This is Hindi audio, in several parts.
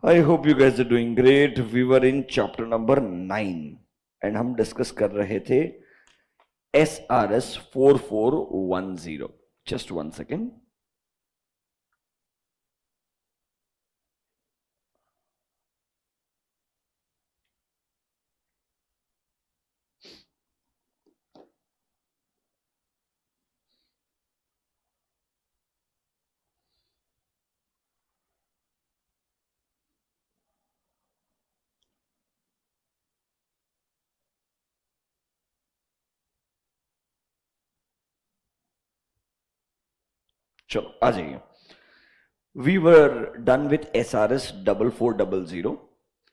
I hope you guys are doing great. We were in chapter number 9 and हम डिस्कस कर रहे थे SRS 4410. Just one second. चलो आ जाइए. We were done with SRS 4400.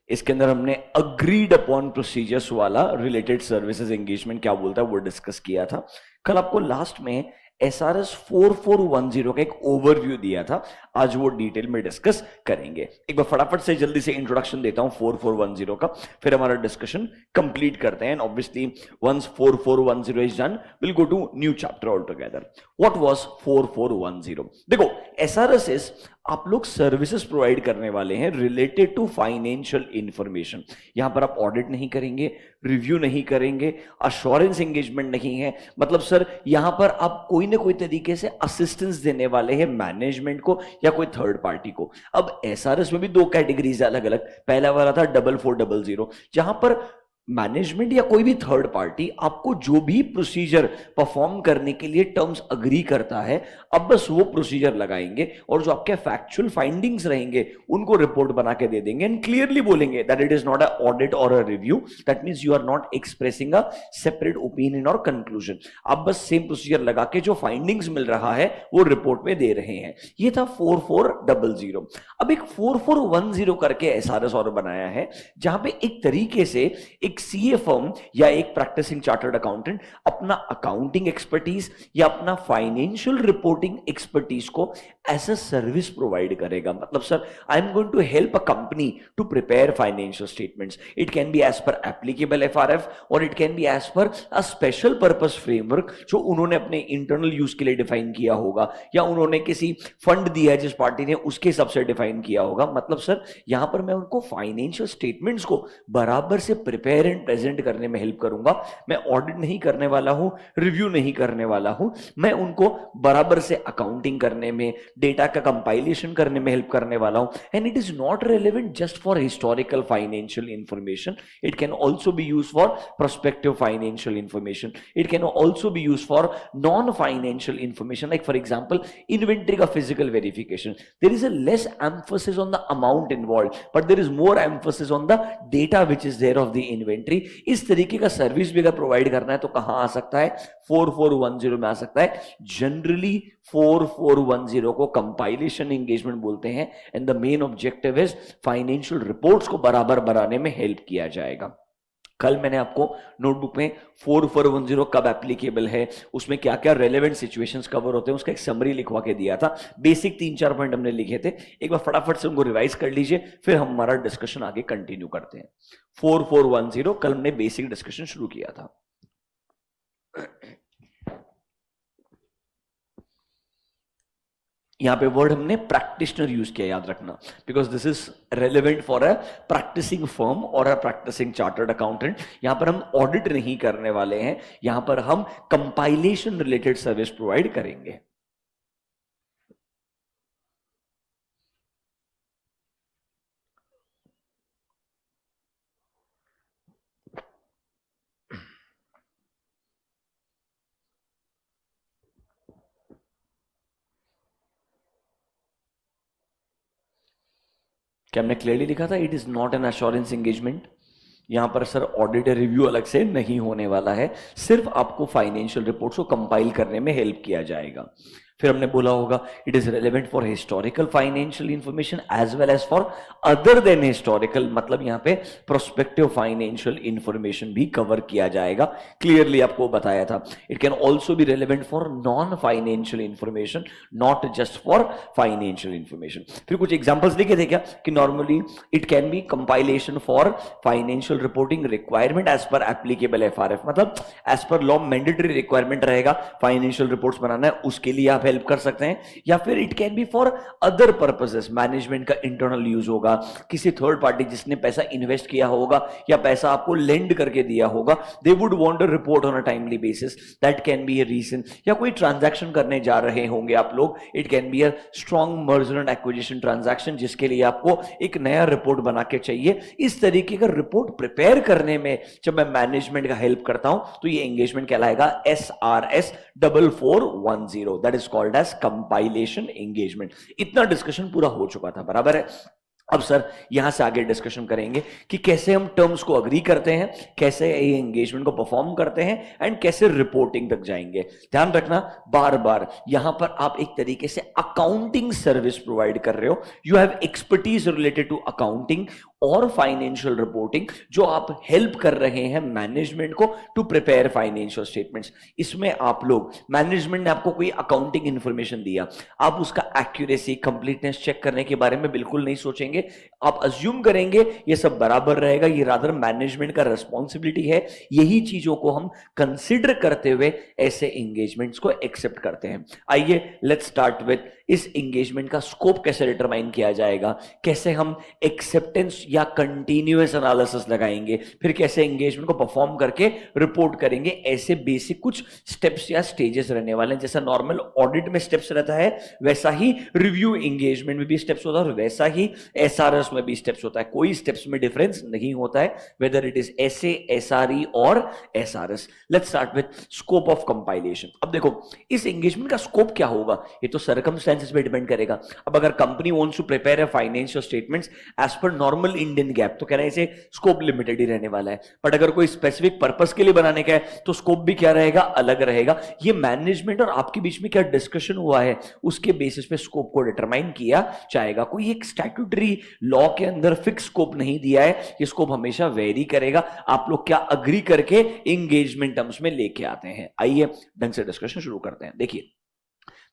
इसके अंदर हमने अग्रीड अपॉन प्रोसीजर्स वाला रिलेटेड सर्विसेज एंगेजमेंट क्या बोलता है वो डिस्कस किया था. कल आपको लास्ट में SRS 4410 का एक ओवरव्यू दिया था. आज वो डिटेल में डिस्कस करेंगे. एक बार फटाफट से जल्दी से इंट्रोडक्शन देता हूं 4410 का, फिर हमारा डिस्कशन कंप्लीट करते हैं. Obviously once 4410 is done, will go to new chapter all together. What was 4410? देखो, SRS इज आप लोग सर्विसेज प्रोवाइड करने वाले हैं रिलेटेड टू फाइनेंशियल इंफॉर्मेशन. यहां पर आप ऑडिट नहीं करेंगे, रिव्यू नहीं करेंगे, अश्योरेंस एंगेजमेंट नहीं है. मतलब सर यहां पर आप कोई ना कोई तरीके से असिस्टेंस देने वाले हैं मैनेजमेंट को या कोई थर्ड पार्टी को. अब SRS में भी दो कैटेगरीज अलग अलग. पहला वाला था 4400 जहां पर मैनेजमेंट या कोई भी थर्ड पार्टी आपको जो भी प्रोसीजर परफॉर्म करने के लिए टर्म्स अग्री करता है, अब बस वो प्रोसीजर लगाएंगे और जो आपके फैक्चुअल फाइंडिंग्स रहेंगे उनको रिपोर्ट बना के दे देंगे एंड क्लियरली बोलेंगे that it is not a audit और a review. That means you are not expressing a separate opinion और कंक्लूजन. आप बस सेम प्रोसीजर लगा के जो फाइंडिंग्स मिल रहा है वो रिपोर्ट में दे रहे हैं. ये था 4400. अब एक 4410 करके SRS और बनाया है जहां पे एक तरीके से एक सीए फर्म या एक प्रैक्टिसिंग चार्टर्ड अकाउंटेंट अपना अकाउंटिंग एक्सपर्टीज या अपना फाइनेंशियल रिपोर्टिंग एक्सपर्टीज को एज अ सर्विस प्रोवाइड करेगा. मतलब sir I am going to help a company to prepare financial statements. It can be as per applicable FRF और it can be as per a special purpose framework जो उन्होंने अपने इंटरनल यूज के लिए डिफाइन किया होगा या उन्होंने किसी फंड दिया है जिस पार्टी ने उसके हिसाब से डिफाइन किया होगा. मतलब सर यहां पर मैं उनको फाइनेंशियल स्टेटमेंट्स को बराबर से प्रिपेयर प्रेजेंट करने में हेल्प करूंगा. मैं ऑडिट नहीं करने वाला हूं, रिव्यू नहीं करने वाला हूं. मैं उनको बराबर से अकाउंटिंग करने में, डेटा का कंपाइलेशन करने में हेल्प करने वाला हूं. And it is not relevant just for historical financial information. It can also be use for prospective financial information. It can also be use for non financial information. Like for example inventory का physical verification. There is a less emphasis on the amount involve but there is more emphasis on the data which is there of the inventory. इस तरीके का सर्विस भी अगर प्रोवाइड करना है तो कहां आ सकता है? 4410 में आ सकता है. जनरली 4410 को कंपाइलेशन एंगेजमेंट बोलते हैं and the main objective is financial reports को बराबर बनाने में हेल्प किया जाएगा. कल मैंने आपको नोटबुक में 4410 कब एप्लीकेबल है, उसमें क्या क्या रेलेवेंट सिचुएशंस कवर होते हैं, उसका एक समरी लिखवा के दिया था. बेसिक 3-4 पॉइंट हमने लिखे थे. एक बार फटाफट से उनको रिवाइज कर लीजिए, फिर हम हमारा डिस्कशन आगे कंटिन्यू करते हैं. 4410 कल हमने बेसिक डिस्कशन शुरू किया था. यहां पे वर्ड हमने प्रैक्टिशनर यूज किया, याद रखना, because this is relevant for a practicing firm और अ प्रैक्टिसिंग चार्टर्ड अकाउंटेंट. यहां पर हम ऑडिट नहीं करने वाले हैं, यहां पर हम कंपाइलेशन रिलेटेड सर्विस प्रोवाइड करेंगे. क्या हमने क्लियरली लिखा था? It is not an assurance engagement. यहां पर सर ऑडिट रिव्यू अलग से नहीं होने वाला है, सिर्फ आपको फाइनेंशियल रिपोर्ट्स को कंपाइल करने में हेल्प किया जाएगा. फिर हमने बोला होगा it is relevant for historical financial information as well as for other than historical. मतलब यहां पे प्रोस्पेक्टिव फाइनेंशियल इंफॉर्मेशन भी कवर किया जाएगा. क्लियरली आपको बताया था. It can also be relevant for non financial information, not just for financial information. फिर कुछ एग्जांपल्स लिखे थे क्या कि normally it can be compilation for financial reporting requirement as per applicable FRF. मतलब as per law mandatory requirement रहेगा फाइनेंशियल रिपोर्ट्स बनाना है, उसके लिए आप आप हेल्प कर सकते हैं, या फिर it can B for other purposes, management का इंटरनल यूज होगा, किसी थर्ड पार्टी जिसने पैसा इन्वेस्ट किया होगा या पैसा आपको लेंड करके दिया होगा, they would want a report on a timely basis, that can be a reason, या कोई ट्रांजैक्शन करने जा रहे होंगे आप लोग, it can be a strong merger and acquisition transaction जिसके लिए आपको एक नया रिपोर्ट बना के चाहिए। इस तरीके का रिपोर्ट प्रिपेयर करने में जब मैं मैनेजमेंट का हेल्प करता हूं तो ये एंगेजमेंट कहलाएगा SRS 4410, that is called as compilation engagement. इतना डिस्कशन पूरा हो चुका था, बराबर है। अब सर यहां से आगे डिस्कशन करेंगे कि कैसे हम टर्म्स को अग्री करते हैं, कैसे ये एंगेजमेंट को परफॉर्म करते हैं, एंड कैसे रिपोर्टिंग तक जाएंगे। ध्यान रखना, बार बार यहां पर आप एक तरीके से अकाउंटिंग सर्विस प्रोवाइड कर रहे हो, you have expertise related to accounting और फाइनेंशियल रिपोर्टिंग, जो आप हेल्प कर रहे हैं मैनेजमेंट को टू प्रिपेयर फाइनेंशियल स्टेटमेंट्स। इसमें आप लोग, मैनेजमेंट ने आपको कोई अकाउंटिंग इंफॉर्मेशन दिया, आप उसका एक्यूरेसी, कंप्लीटनेस चेक करने के बारे में बिल्कुल नहीं सोचेंगे, आप अज्यूम करेंगे ये सब बराबर रहेगा, ये रादर मैनेजमेंट का रिस्पॉन्सिबिलिटी है। यही चीजों को हम कंसिडर करते हुए ऐसे एंगेजमेंट्स को एक्सेप्ट करते हैं। आइए लेट्स स्टार्ट विद इस एंगेजमेंट का स्कोप कैसे डिटरमाइन किया जाएगा, कैसे हम एक्सेप्टेंस या कंटिन्यूअस एनालिसिस लगाएंगे, फिर कैसे एंगेजमेंट को परफॉर्म करके रिपोर्ट करेंगे। ऐसे बेसिक कुछ स्टेप्स या स्टेजेस रहने वाले हैं। जैसा नॉर्मल ऑडिट में स्टेप्स रहता है, वैसा ही रिव्यू एंगेजमेंट में भी स्टेप्स होता है, और वैसा ही SRS में भी स्टेप्स होता है। कोई स्टेप्स में डिफरेंस नहीं होता है, whether it is SA, SRE और SRS। Let's start with scope of compilation. अब देखो इस एंगेजमेंट का स्कोप क्या होगा, ये तो सर्कमस्टेंसेस पे डिपेंड करेगा। अब अगर company wants to prepare a financial statements as per normal Indian GAAP, तो कह रहे हैं इसे स्कोप लिमिटेड ही रहने वाला है। बट अगर कोई स्पेसिफिक पर्पस के लिए बनाने का है तो स्कोप भी क्या रहेगा, अलग रहेगा। ये मैनेजमेंट और आपके बीच में क्या डिस्कशन हुआ है उसके बेसिस पे स्कोप को डिटरमाइन किया जाएगा। कोई एक स्टैट्यूटरी लॉ के अंदर फिक्स स्कोप नहीं दिया है, ये स्कोप हमेशा वेरी करेगा, आप लोग क्या अग्री करके एंगेजमेंट टर्म्स में लेके आते हैं। आइए ढंग से डिस्कशन शुरू करते हैं। देखिए,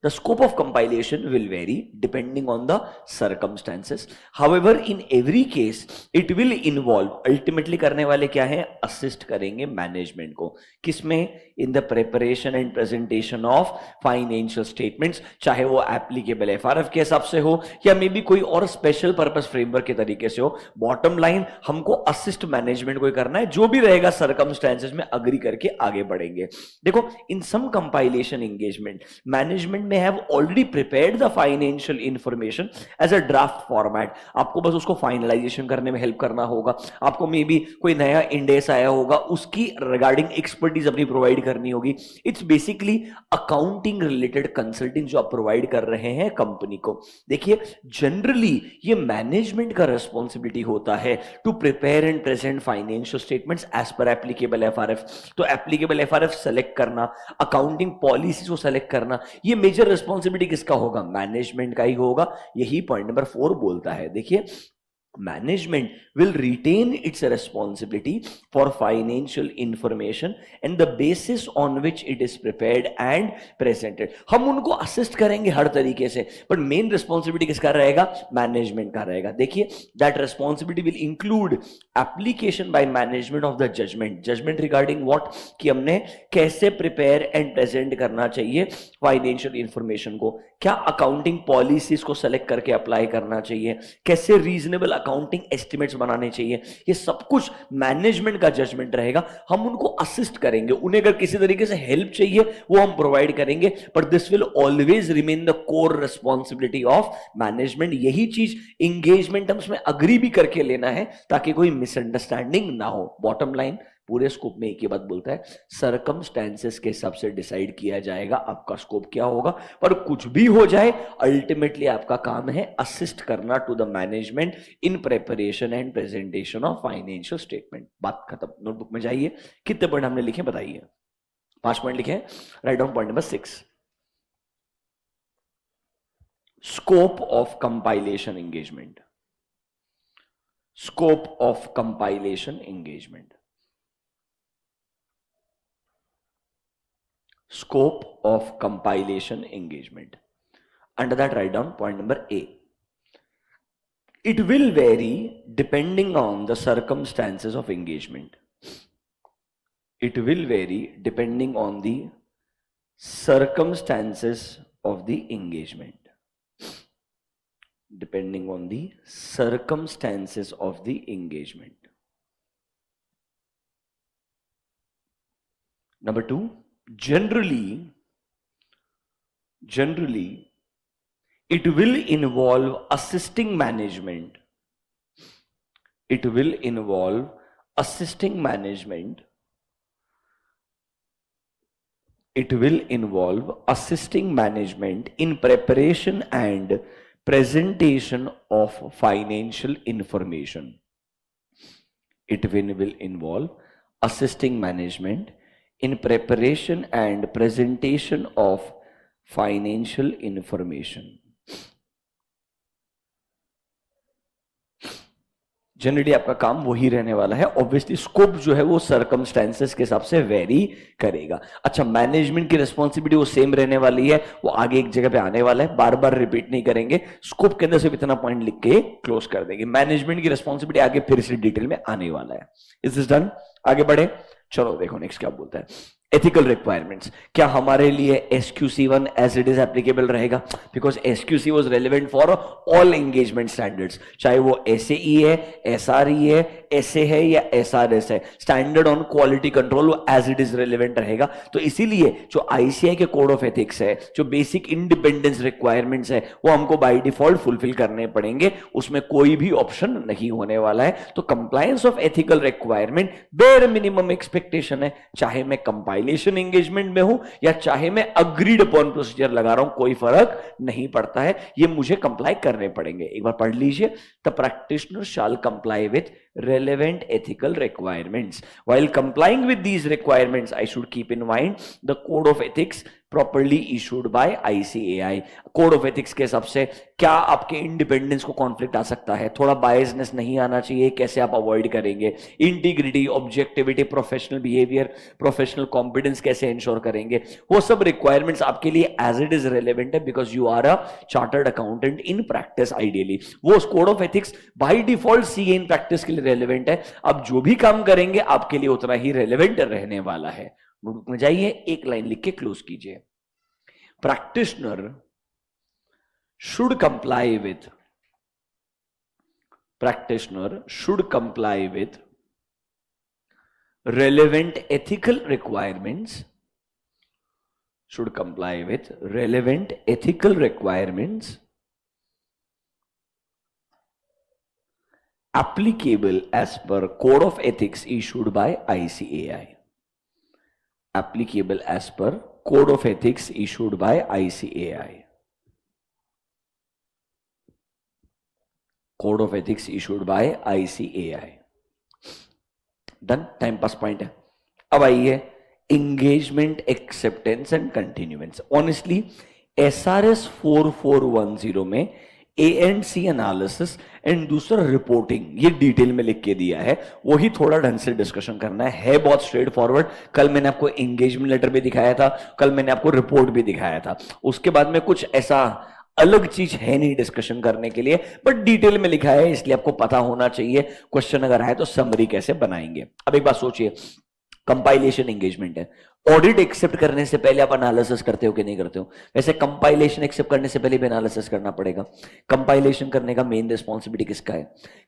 the scope of compilation will vary depending on the circumstances. However, in every case, it will involve, ultimately करने वाले क्या है, assist करेंगे मैनेजमेंट को, किसमें, in the preparation and presentation of financial statements, चाहे वो applicable FRF के हिसाब से हो या मे बी कोई और स्पेशल पर्पस फ्रेमवर्क के तरीके से हो। बॉटम लाइन हमको असिस्ट मैनेजमेंट को करना है, जो भी रहेगा सर्कमस्टेंसेस में अग्री करके आगे बढ़ेंगे। देखो, in some compilation engagement management may have already prepared the financial information as a draft format, आपको बस उसको फाइनलाइजेशन करने में हेल्प करना होगा। आपको मे बी कोई नया इंडेस आया होगा, उसकी रिगार्डिंग एक्सपर्टीज अपनी प्रोवाइड करनी होगी। It's basically accounting related consulting जो आप प्रोवाइड कर रहे हैं कंपनी को। देखिए, जनरली ये मैनेजमेंट का रिस्पॉन्सिबिलिटी होता है to prepare and present financial statements as per applicable FRF। तो एप्लीकेबल FRF सेलेक्ट करना, अकाउंटिंग पॉलिसी को सेलेक्ट करना, ये मेजर रिस्पॉन्सिबिलिटी किसका होगा, मैनेजमेंट का ही होगा। यही पॉइंट नंबर 4 बोलता है। देखिए, management will retain its responsibility for financial information and the basis on which it is prepared and presented। हम उनको असिस्ट करेंगे हर तरीके से, बट मेन रिस्पॉन्सिबिलिटी किसका रहेगा, मैनेजमेंट का रहेगा। देखिए, that responsibility will include application by management of the judgement regarding what, कि हमने कैसे प्रिपेयर एंड प्रेजेंट करना चाहिए फाइनेंशियल इंफॉर्मेशन को, क्या अकाउंटिंग पॉलिसीज को सेलेक्ट करके अप्लाई करना चाहिए, कैसे रीजनेबल अकाउंटिंग एस्टिमेट्स बनाने चाहिए, ये सब कुछ मैनेजमेंट का जजमेंट रहेगा। हम उनको असिस्ट करेंगे, उन्हें अगर किसी तरीके से हेल्प चाहिए वो हम प्रोवाइड करेंगे, but this will always remain the core responsibility of management. यही चीज एंगेजमेंट टर्म्स में अग्री भी करके लेना है ताकि कोई मिसअंडरस्टैंडिंग ना हो। बॉटम लाइन पूरे स्कोप में एक ही बात बोलता है, सरकमस्टेंसेस के हिसाब से डिसाइड किया जाएगा आपका स्कोप क्या होगा। पर कुछ भी हो जाए, अल्टीमेटली आपका काम है असिस्ट करना to the management in preparation and presentation of financial statement. बात खत्म। नोटबुक में जाइए, कितने पॉइंट हमने लिखे बताइए। 5 पॉइंट लिखे, write down point number 6, scope of compilation engagement. Scope of compilation engagement, scope of compilation engagement. Under that, write down point number A. It will vary depending on the circumstances of engagement. It will vary depending on the circumstances of the engagement, depending on the circumstances of the engagement. Number 2, generally it will involve assisting management. It will involve assisting management. It will involve assisting management in preparation and presentation of financial information. It will involve assisting management in preparation and presentation of financial information. Generally आपका काम वही रहने वाला है. ऑब्वियसली स्कोप जो है वो सर्कमस्टेंसेस के हिसाब से वेरी करेगा. अच्छा, मैनेजमेंट की रिस्पॉन्सिबिलिटी वो सेम रहने वाली है, वो आगे एक जगह पे आने वाला है, बार बार रिपीट नहीं करेंगे. स्कोप के अंदर सिर्फ इतना पॉइंट लिख के क्लोज कर देंगे. मैनेजमेंट की रिस्पॉन्सिबिलिटी आगे फिर से डिटेल में आने वाला है. Is this done? आगे बढ़े. चलो देखो नेक्स्ट क्या बोलता है. Ethical requirements. क्या हमारे लिए SQC1 as it is applicable रहेगा? Because SQC was relevant for all engagement standards, चाहे वो SAE है, SRE है, SA है या SRS है. स्टैंडर्ड ऑन क्वालिटी कंट्रोल वो एज इट इज रेलेवेंट रहेगा. तो इसीलिए जो ICAI के कोड ऑफ एथिक्स है, जो बेसिक इंडिपेंडेंस रिक्वायरमेंट्स है, वो हमको बाय डिफॉल्ट फुलफिल करने पड़ेंगे. उसमें कोई भी ऑप्शन नहीं होने वाला है. तो compliance of ethical requirement bare minimum expectation है. चाहे मैं कंपाइलेशन एंगेजमेंट में हूं या चाहे मैं अग्रीड अपॉन प्रोसीजर लगा रहा हूं, कोई फर्क नहीं पड़ता है. ये मुझे कंप्लाई करने पड़ेंगे. एक बार पढ़ लीजिए. The practitioner shell comply with relevant ethical requirements. While complying with these requirements, I should keep in mind the code of ethics properly issued by ICAI. Code of ethics के हिसाब से क्या आपके इंडिपेंडेंस को कॉन्फ्लिक्ट आ सकता है, थोड़ा बायसनेस नहीं आना चाहिए, कैसे आप अवॉइड करेंगे, integrity, objectivity, professional behaviour, professional competence कैसे इंश्योर करेंगे, वो सब रिक्वायरमेंट्स आपके लिए एज इट इज रेलेवेंट है because you are a chartered accountant in practice. Ideally वो code of ethics by default CA in practice के लिए रेलेवेंट है. अब जो भी काम करेंगे आपके लिए उतना ही रेलेवेंट रहने वाला है. नोटबुक में जाइए, एक लाइन लिख के क्लोज कीजिए. Practitioner should comply with relevant ethical requirements, applicable as per code of ethics issued by ICAI. Applicable as per code of ethics issued by ICAI. Code of ethics issued by ICAI. Done. Time pass point है. अब आइए engagement acceptance and continuance. Honestly SRS 4410 में ANC एनालिसिस एंड दूसरा रिपोर्टिंग ये डिटेल में लिख के दिया है, वही थोड़ा ढंग से डिस्कशन करना है बहुत स्ट्रेट फॉरवर्ड. कल मैंने आपको एंगेजमेंट लेटर भी दिखाया था, कल मैंने आपको रिपोर्ट भी दिखाया था. उसके बाद में कुछ ऐसा अलग चीज है नहीं डिस्कशन करने के लिए, बट डिटेल में लिखा है इसलिए आपको पता होना चाहिए. क्वेश्चन अगर आए तो समरी कैसे बनाएंगे. अब एक बात सोचिए, कंपाइलेशन एंगेजमेंट है. ऑडिट एक्सेप्ट करने से पहले आप एनालिसिस करते हो कि नहीं करते हो? वैसे कंपाइलेशन एक्सेप्ट करने से पहले भी एनालिसिस करना पड़ेगा. कंपाइलेशन करने का मेन रिस्पॉन्सिबिलिटी किसका है?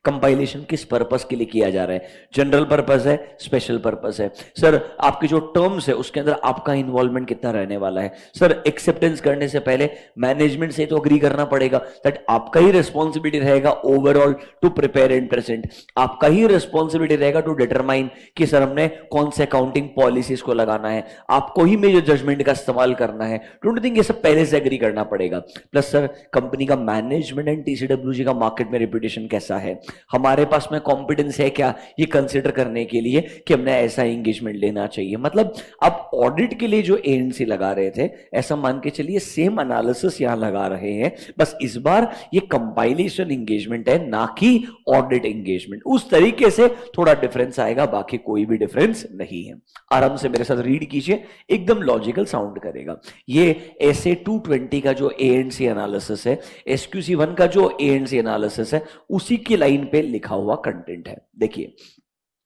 कंपाइलेशन किस पर्पस के लिए किया जा रहा है? जनरल पर्पस है, स्पेशल पर्पस है? सर आपकी जो टर्म्स है उसके अंदर आपका इन्वॉल्वमेंट कितना रहने वाला है? सर एक्सेप्टेंस करने से पहले मैनेजमेंट से तो अग्री करना पड़ेगा दैट आपका ही रिस्पॉन्सिबिलिटी रहेगा overall to prepare and present. आपका ही रिस्पॉन्सिबिलिटी रहेगा टू डिटरमाइन कि सर हमने कौन से अकाउंटिंग पॉलिसीज को लगाना है, आपको ही मेजर जजमेंट का इस्तेमाल करना है. डोंट थिंक ये सब पहले से एग्री करना पड़ेगा. प्लस सर कंपनी का मैनेजमेंट एंड TCWG का मार्केट में रेपुटेशन कैसा है, हमारे पास में कॉम्पिटेंस है क्या, ये कंसीडर करने के लिए कि हमने ऐसा एंगेजमेंट लेना चाहिए. मतलब आप ऑडिट के लिए जो ANC लगा रहे थे, ऐसा मान के चलिए सेम एनालिसिस यहां लगा रहे हैं, बस इस बार ये कंपाइलेशन एंगेजमेंट है ना कि ऑडिट एंगेजमेंट. उस तरीके से थोड़ा डिफरेंस आएगा, बाकी कोई भी डिफरेंस नहीं है. आराम से मेरे साथ रीड कीजिए, एकदम लॉजिकल साउंड करेगा. ये SA 220 का जो ANC एनालिसिस है, SQC1 का जो ANC एनालिसिस है, उसी की लाइन पे लिखा हुआ कंटेंट है. देखिए,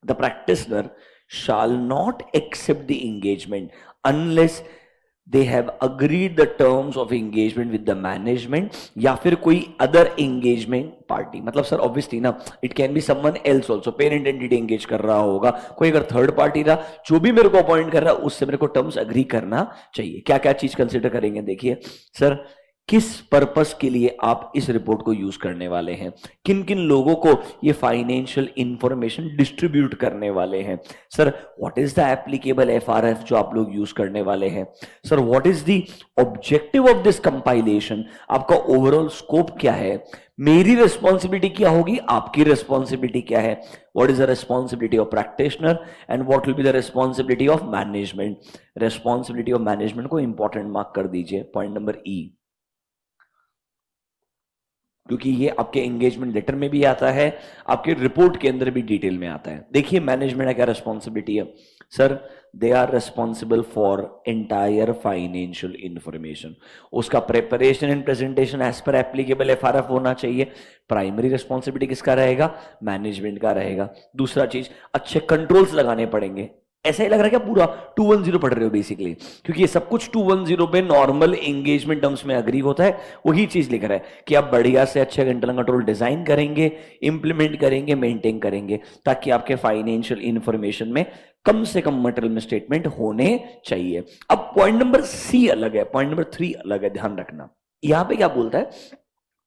the practitioner shall not accept the engagement unless they have agreed the terms of engagement with the management या फिर कोई अदर एंगेजमेंट पार्टी। मतलब सर ऑब्वियसली ना, it can be someone else also, parent entity engage कर रहा होगा, कोई अगर थर्ड पार्टी रहा, जो भी मेरे को अपॉइंट कर रहा है उससे मेरे को टर्म्स अग्री करना चाहिए। क्या क्या चीज कंसिडर करेंगे, देखिए सर किस पर्पस के लिए आप इस रिपोर्ट को यूज करने वाले हैं, किन किन लोगों को ये फाइनेंशियल इंफॉर्मेशन डिस्ट्रीब्यूट करने वाले हैं, sir what is the applicable FRF जो आप लोग यूज करने वाले हैं, sir what is the objective of this compilation, आपका ओवरऑल स्कोप क्या है, मेरी रिस्पॉन्सिबिलिटी क्या होगी, आपकी रिस्पॉन्सिबिलिटी क्या है, what is the responsibility of practitioner and what will be the responsibility of management. Responsibility of management को इंपॉर्टेंट मार्क कर दीजिए, पॉइंट नंबर ई, क्योंकि ये आपके एंगेजमेंट लेटर में भी आता है, आपके रिपोर्ट के अंदर भी डिटेल में आता है। देखिए मैनेजमेंट का क्या रिस्पॉन्सिबिलिटी है, sir they are responsible for entire financial information, उसका preparation and presentation as per applicable FRF होना चाहिए। प्राइमरी रिस्पॉन्सिबिलिटी किसका रहेगा, मैनेजमेंट का रहेगा। दूसरा चीज, अच्छे कंट्रोल्स लगाने पड़ेंगे। ऐसा ही लग रहा है क्या पूरा 210 पढ़ रहे हो बेसिकली, क्योंकि ये सब कुछ 210 पे नॉर्मल एंगेजमेंट टर्म्स में अग्री होता है, वही चीज लिख रहा है कि आप बढ़िया से अच्छे इंटरनल कंट्रोल डिजाइन करेंगे, इंप्लीमेंट करेंगे, मेंटेन करेंगे, ताकि आपके फाइनेंशियल इंफॉर्मेशन में कम से कम मटेरियल में स्टेटमेंट होने चाहिए। अब पॉइंट नंबर सी अलग है, पॉइंट नंबर 3 अलग है, ध्यान रखना। यहां पे क्या बोलता है,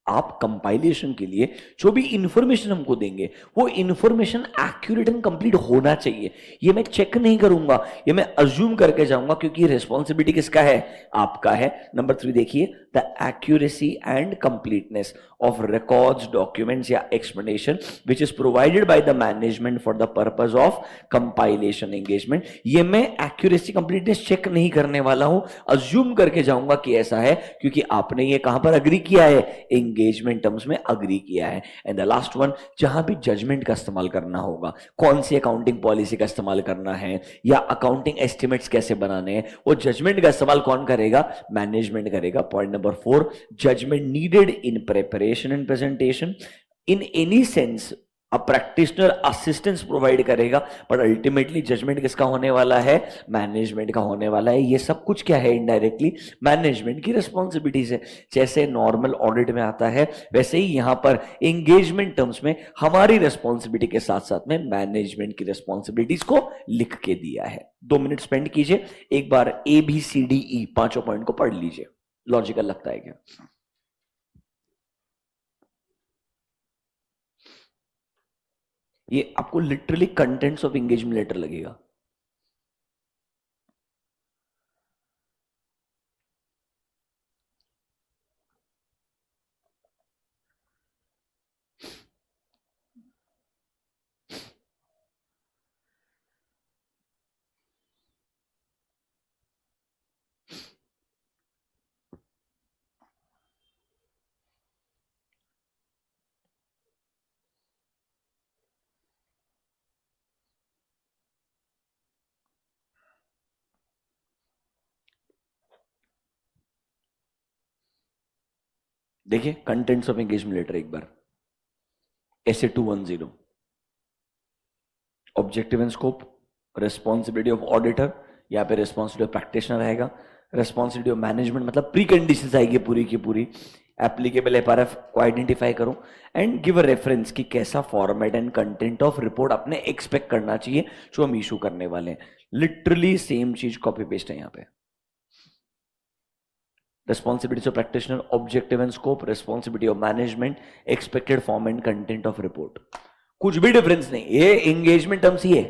आप कंपाइलेशन के लिए जो भी इंफॉर्मेशन हमको देंगे वो इंफॉर्मेशन एक्यूरेट एंड कंप्लीट होना चाहिए। ये मैं चेक नहीं करूंगा, ये मैं अज्यूम करके जाऊंगा, क्योंकि रिस्पॉन्सिबिलिटी किसका है, आपका है। नंबर 3 देखिए, the accuracy and completeness of records, documents या explanation which is provided by the management for the purpose of compilation engagement. ये मैं एक्यूरेसी कंप्लीटनेस चेक नहीं करने वाला हूं, अज्यूम करके जाऊंगा कि ऐसा है, क्योंकि आपने ये कहां पर अग्री किया है, एंगेजमेंट टर्म्स में अग्री किया है। एंड द लास्ट वन, जहां भी जजमेंट का इस्तेमाल करना होगा, कौन सी अकाउंटिंग पॉलिसी का इस्तेमाल करना है या अकाउंटिंग एस्टिमेट्स कैसे बनाने हैं, वो जजमेंट का इस्तेमाल कौन करेगा, मैनेजमेंट करेगा। Point number 4, judgement needed in preparation and presentation. In any sense a practitioner assistance provide करेगा, बट अल्टीमेटली जजमेंट किसका होने वाला है, मैनेजमेंट का होने वाला है। ये सब कुछ क्या है, इनडायरेक्टली मैनेजमेंट की रिस्पॉन्सिबिलिटीज है। जैसे नॉर्मल ऑडिट में आता है, वैसे ही यहां पर एंगेजमेंट टर्म्स में हमारी रिस्पॉन्सिबिलिटी के साथ साथ में मैनेजमेंट की रिस्पॉन्सिबिलिटीज को लिख के दिया है। 2 मिनट स्पेंड कीजिए, एक बार ABCDE 5 पॉइंट को पढ़ लीजिए, लॉजिकल लगता है क्या। ये आपको literally contents of engagement letter लगेगा। देखिए कंटेंट्स ऑफ एंगेजमेंट लेटर एक बार, ऐसे 210, objective and scope, responsibility of auditor, यहाँ पे रिस्पॉन्सिबिलिटी ऑफ प्रैक्टिशनर रहेगा, रिस्पॉन्सिबिलिटी ऑफ मैनेजमेंट, मतलब प्री कंडीशंस आएगी पूरी की पूरी, एप्लीकेबल एफआरएफ को आइडेंटिफाई करो एंड गिव अ रेफरेंस कि कैसा format and content of report आपने एक्सपेक्ट करना चाहिए जो हम इशू करने वाले हैं। लिटरली सेम चीज कॉपी पेस्ट है यहाँ पे। Responsibilities of practitioner, objective and scope, responsibility of management, expected form and content of report. कुछ भी डिफरेंस नहीं, ये एंगेजमेंट टर्म्स ही है।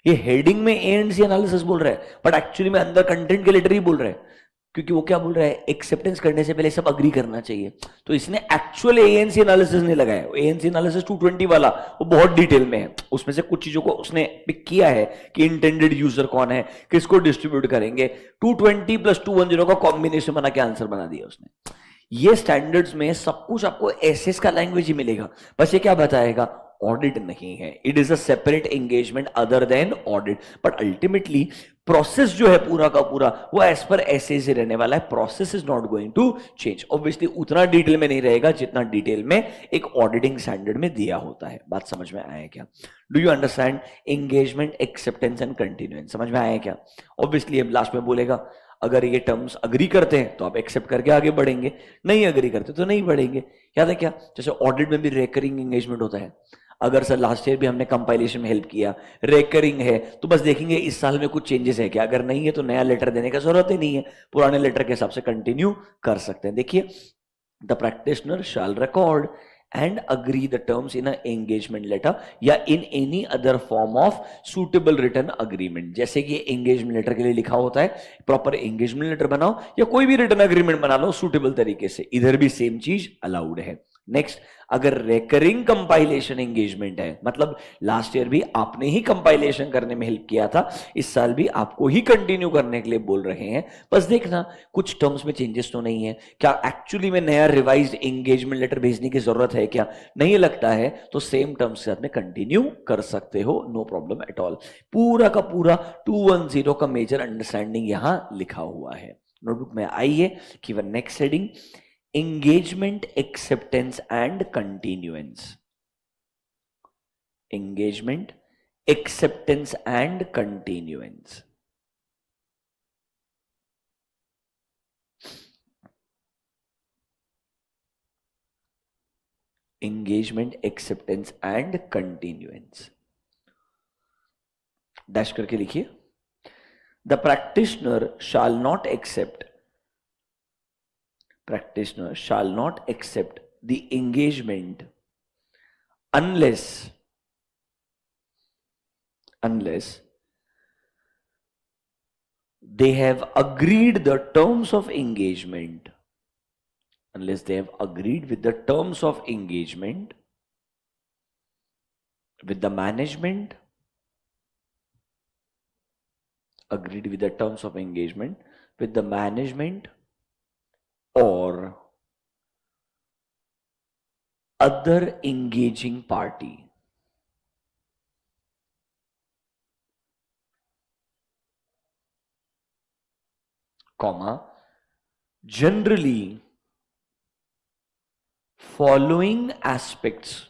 ये हेडिंग में एएनसी एनालिसिस बोल रहा है, बट एक्चुअली में अंदर कंटेंट के लेटर ही बोल रहा है, क्योंकि वो क्या बोल रहा है, एक्सेप्टेंस करने से पहले सब अग्री करना चाहिए। तो इसने एक्चुअल एएनसी एनालिसिस नहीं लगाया, एएनसी एनालिसिस 220 वाला वो बहुत डिटेल में है, उसमें से कुछ चीजों को उसने पिक किया है कि इंटेंडेड यूजर कौन है, किसको डिस्ट्रीब्यूट करेंगे, 220 प्लस 210 का कॉम्बिनेशन बना के आंसर बना दिया उसने। ये स्टैंडर्ड्स में सब कुछ आपको एसएस का लैंग्वेज ही मिलेगा, बस ये क्या बताएगा, ऑडिट नहीं है, it is a separate engagement other than audit, but ultimately process जो है पूरा का पूरा वो एज पर ऐसे ही रहने वाला है। Process is not going to change, obviously उतना डिटेल में नहीं रहेगा जितना डिटेल में एक ऑडिटिंग स्टैंडर्ड में दिया होता है। बात समझ में आया क्या? Do you understand? Engagement, acceptance and continuance समझ में आया क्या? ऑब्वियसली अब लास्ट में बोलेगा अगर ये टर्म्स अग्री करते हैं तो आप एक्सेप्ट करके आगे बढ़ेंगे, नहीं अग्री करते तो नहीं बढ़ेंगे। याद है क्या, जैसे ऑडिट में भी रेकरिंग एंगेजमेंट होता है। अगर सर लास्ट ईयर भी हमने कंपाइलेशन में हेल्प किया, रेकरिंग है, तो बस देखेंगे इस साल में कुछ चेंजेस है क्या, अगर नहीं है तो नया लेटर देने का जरूरत ही नहीं है, पुराने लेटर के हिसाब से कंटिन्यू कर सकते हैं। देखिए, the practitioner shall record and agree the terms in an engagement letter या in any other form of suitable written agreement। जैसे कि engagement letter के लिए लिखा होता है, प्रॉपर engagement letter बनाओ या कोई भी written agreement बना लो suitable तरीके से, इधर भी सेम चीज अलाउड है। नेक्स्ट, अगर रेकरिंग कंपाइलेशन एंगेजमेंट है, मतलब लास्ट ईयर भी आपने ही कंपाइलेशन करने में हेल्प किया था, इस साल भी आपको ही कंटिन्यू करने के लिए बोल रहे हैं, बस देखना कुछ टर्म्स में चेंजेस तो नहीं है क्या, एक्चुअली में नया रिवाइज्ड एंगेजमेंट लेटर भेजने की जरूरत है क्या, नहीं लगता है तो सेम टर्म्स के साथ में कंटिन्यू कर सकते हो, नो प्रॉब्लम एट ऑल। पूरा का पूरा 210 का मेजर अंडरस्टैंडिंग यहां लिखा हुआ है। नोटबुक में आइए कि वह next heading engagement acceptance and continuance। engagement acceptance and continuance। engagement acceptance and continuance dash करके लिखिए। The practitioner shall not accept, practitioner shall not accept the engagement unless they have agreed the terms of engagement, unless they have agreed with the terms of engagement with the management, agreed with the terms of engagement with the management or other engaging party, comma, generally following aspects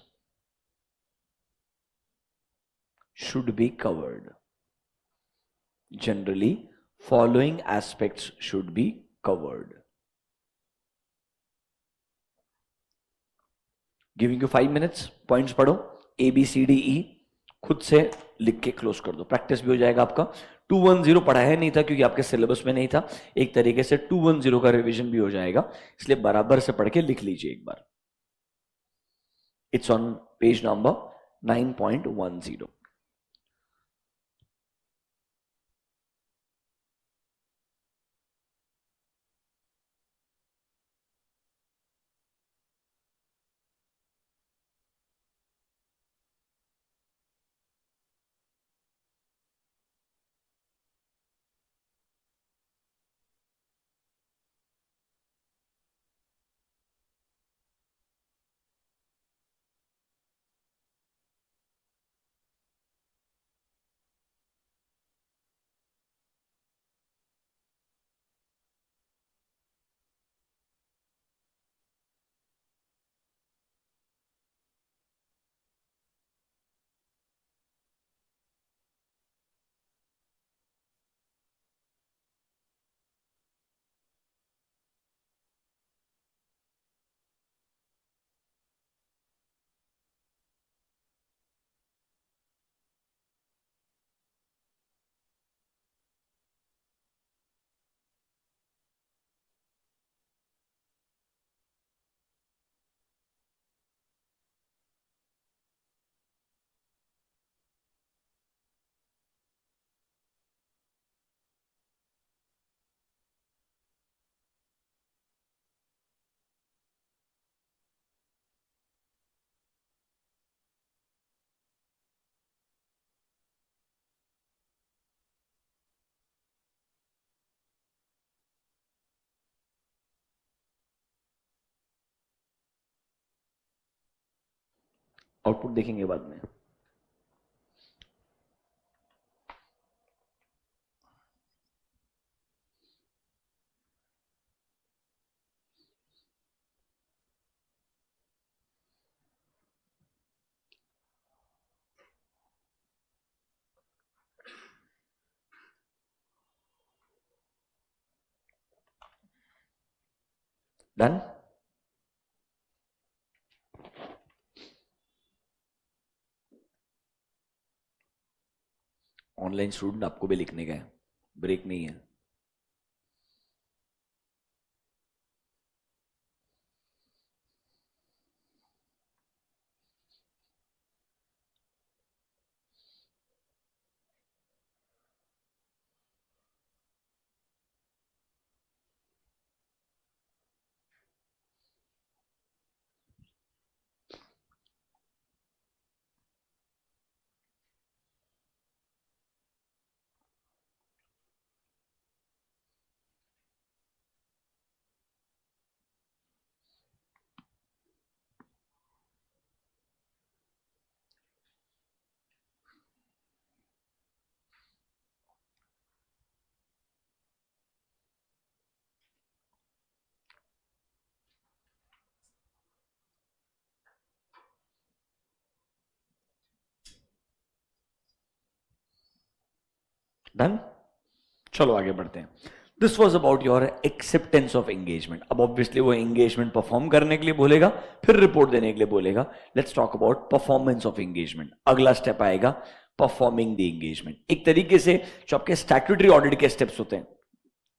should be covered, generally following aspects should be covered। Giving you 5 minutes, points पढ़ो ABCDE, खुद से लिख के क्लोज कर दो, प्रैक्टिस भी हो जाएगा आपका। 210 पढ़ाया नहीं था क्योंकि आपके सिलेबस में नहीं था, एक तरीके से 210 का रिवीजन भी हो जाएगा, इसलिए बराबर से पढ़ के लिख लीजिए एक बार। It's on page number 9.10। Output देखेंगे बाद में। डन। ऑनलाइन स्टूडेंट आपको भी लिखने का है, ब्रेक नहीं है। डन, चलो आगे बढ़ते हैं। This was about your acceptance of engagement. अब ऑब्वियसली वो एंगेजमेंट परफॉर्म करने के लिए बोलेगा, फिर रिपोर्ट देने के लिए बोलेगा। Let's talk about performance of engagement. अगला स्टेप आएगा परफॉर्मिंग द एंगेजमेंट। एक तरीके से जो आपके स्टैट्यूटरी ऑडिट के स्टेप्स होते हैं,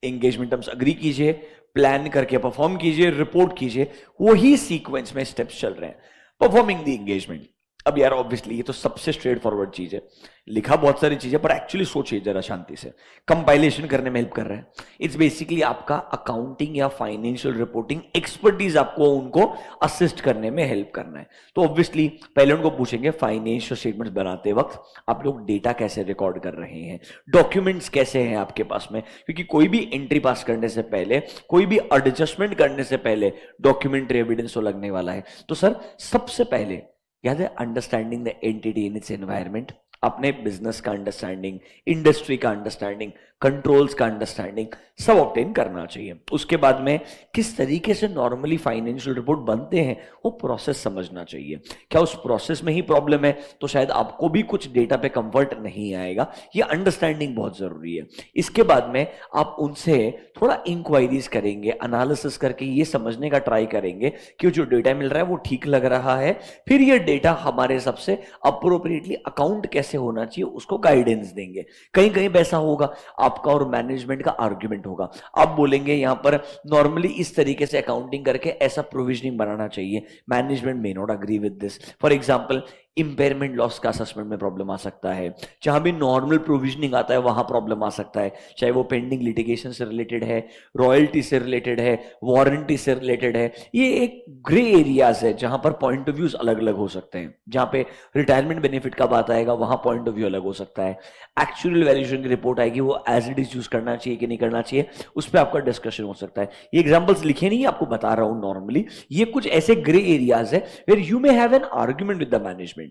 एंगेजमेंट टर्म्स अग्री कीजिए, प्लान करके परफॉर्म कीजिए, रिपोर्ट कीजिए, वही सीक्वेंस में स्टेप्स चल रहे हैं। Performing the engagement. अब यार ऑब्वियसली ये तो सबसे स्ट्रेट फॉरवर्ड चीज है, लिखा बहुत सारी चीजें, पर एक्चुअली सोचिए जरा शांति से। कंपाइलेशन करने में हेल्प कर रहा है। इट्स बेसिकली आपका अकाउंटिंग या फाइनेंशियल रिपोर्टिंग एक्सपर्टीज, आपको उनको असिस्ट करने में हेल्प करना है। तो ऑब्वियसली पहले उनको पूछेंगे फाइनेंशियल स्टेटमेंट्स बनाते वक्त आप लोग डेटा कैसे रिकॉर्ड कर रहे हैं, डॉक्यूमेंट्स कैसे हैं आपके पास में, क्योंकि कोई भी एंट्री पास करने से पहले, कोई भी एडजस्टमेंट करने से पहले डॉक्यूमेंट्री एविडेंस तो लगने वाला है। तो सर सबसे पहले याद है understanding the entity in its environment, अपने बिजनेस का अंडरस्टैंडिंग, इंडस्ट्री का अंडरस्टैंडिंग, कंट्रोल्स का अंडरस्टैंडिंग सब ऑब्टेन करना चाहिए। उसके बाद में किस तरीके से नॉर्मली फाइनेंशियल रिपोर्ट बनते हैं वो प्रोसेस समझना चाहिए। क्या उस प्रोसेस में ही प्रॉब्लम है तो शायद आपको भी कुछ डेटा पे कंफर्ट नहीं आएगा, ये अंडरस्टैंडिंग बहुत जरूरी है। इसके बाद में आप उनसे थोड़ा इंक्वायरीज करेंगे, एनालिसिस करके ये समझने का ट्राई करेंगे कि जो डेटा मिल रहा है वो ठीक लग रहा है, फिर ये डेटा हमारे हिसाब से अप्रोप्रिएटली अकाउंट कैसे होना चाहिए उसको गाइडेंस देंगे। कहीं कहीं पैसा होगा आपका और मैनेजमेंट का आर्ग्यूमेंट होगा, आप बोलेंगे यहां पर नॉर्मली इस तरीके से अकाउंटिंग करके ऐसा प्रोविजनिंग बनाना चाहिए, management may not agree with this. For example impairment loss का असेसमेंट में प्रॉब्लम आ सकता है, जहां भी नॉर्मल प्रोविजनिंग आता है वहां प्रॉब्लम आ सकता है, चाहे वो पेंडिंग लिटिगेशन से रिलेटेड है, रॉयल्टी से रिलेटेड है, वारंटी से रिलेटेड है। ये एक ग्रे एरियाज है जहां पर पॉइंट ऑफ व्यूज अलग अलग हो सकते हैं। जहां पे रिटायरमेंट बेनिफिट का बात आएगा वहां पॉइंट ऑफ व्यू अलग हो सकता है। एक्चुअल वैल्यूएशन की रिपोर्ट आएगी, वो एज इट इज यूज करना चाहिए कि नहीं करना चाहिए, उस पर आपका डिस्कशन हो सकता है। ये एग्जांपल्स लिखे नहीं, आपको बता रहा हूं नॉर्मली। ये कुछ ऐसे ग्रे एरियाज है where you may have an argument with the management.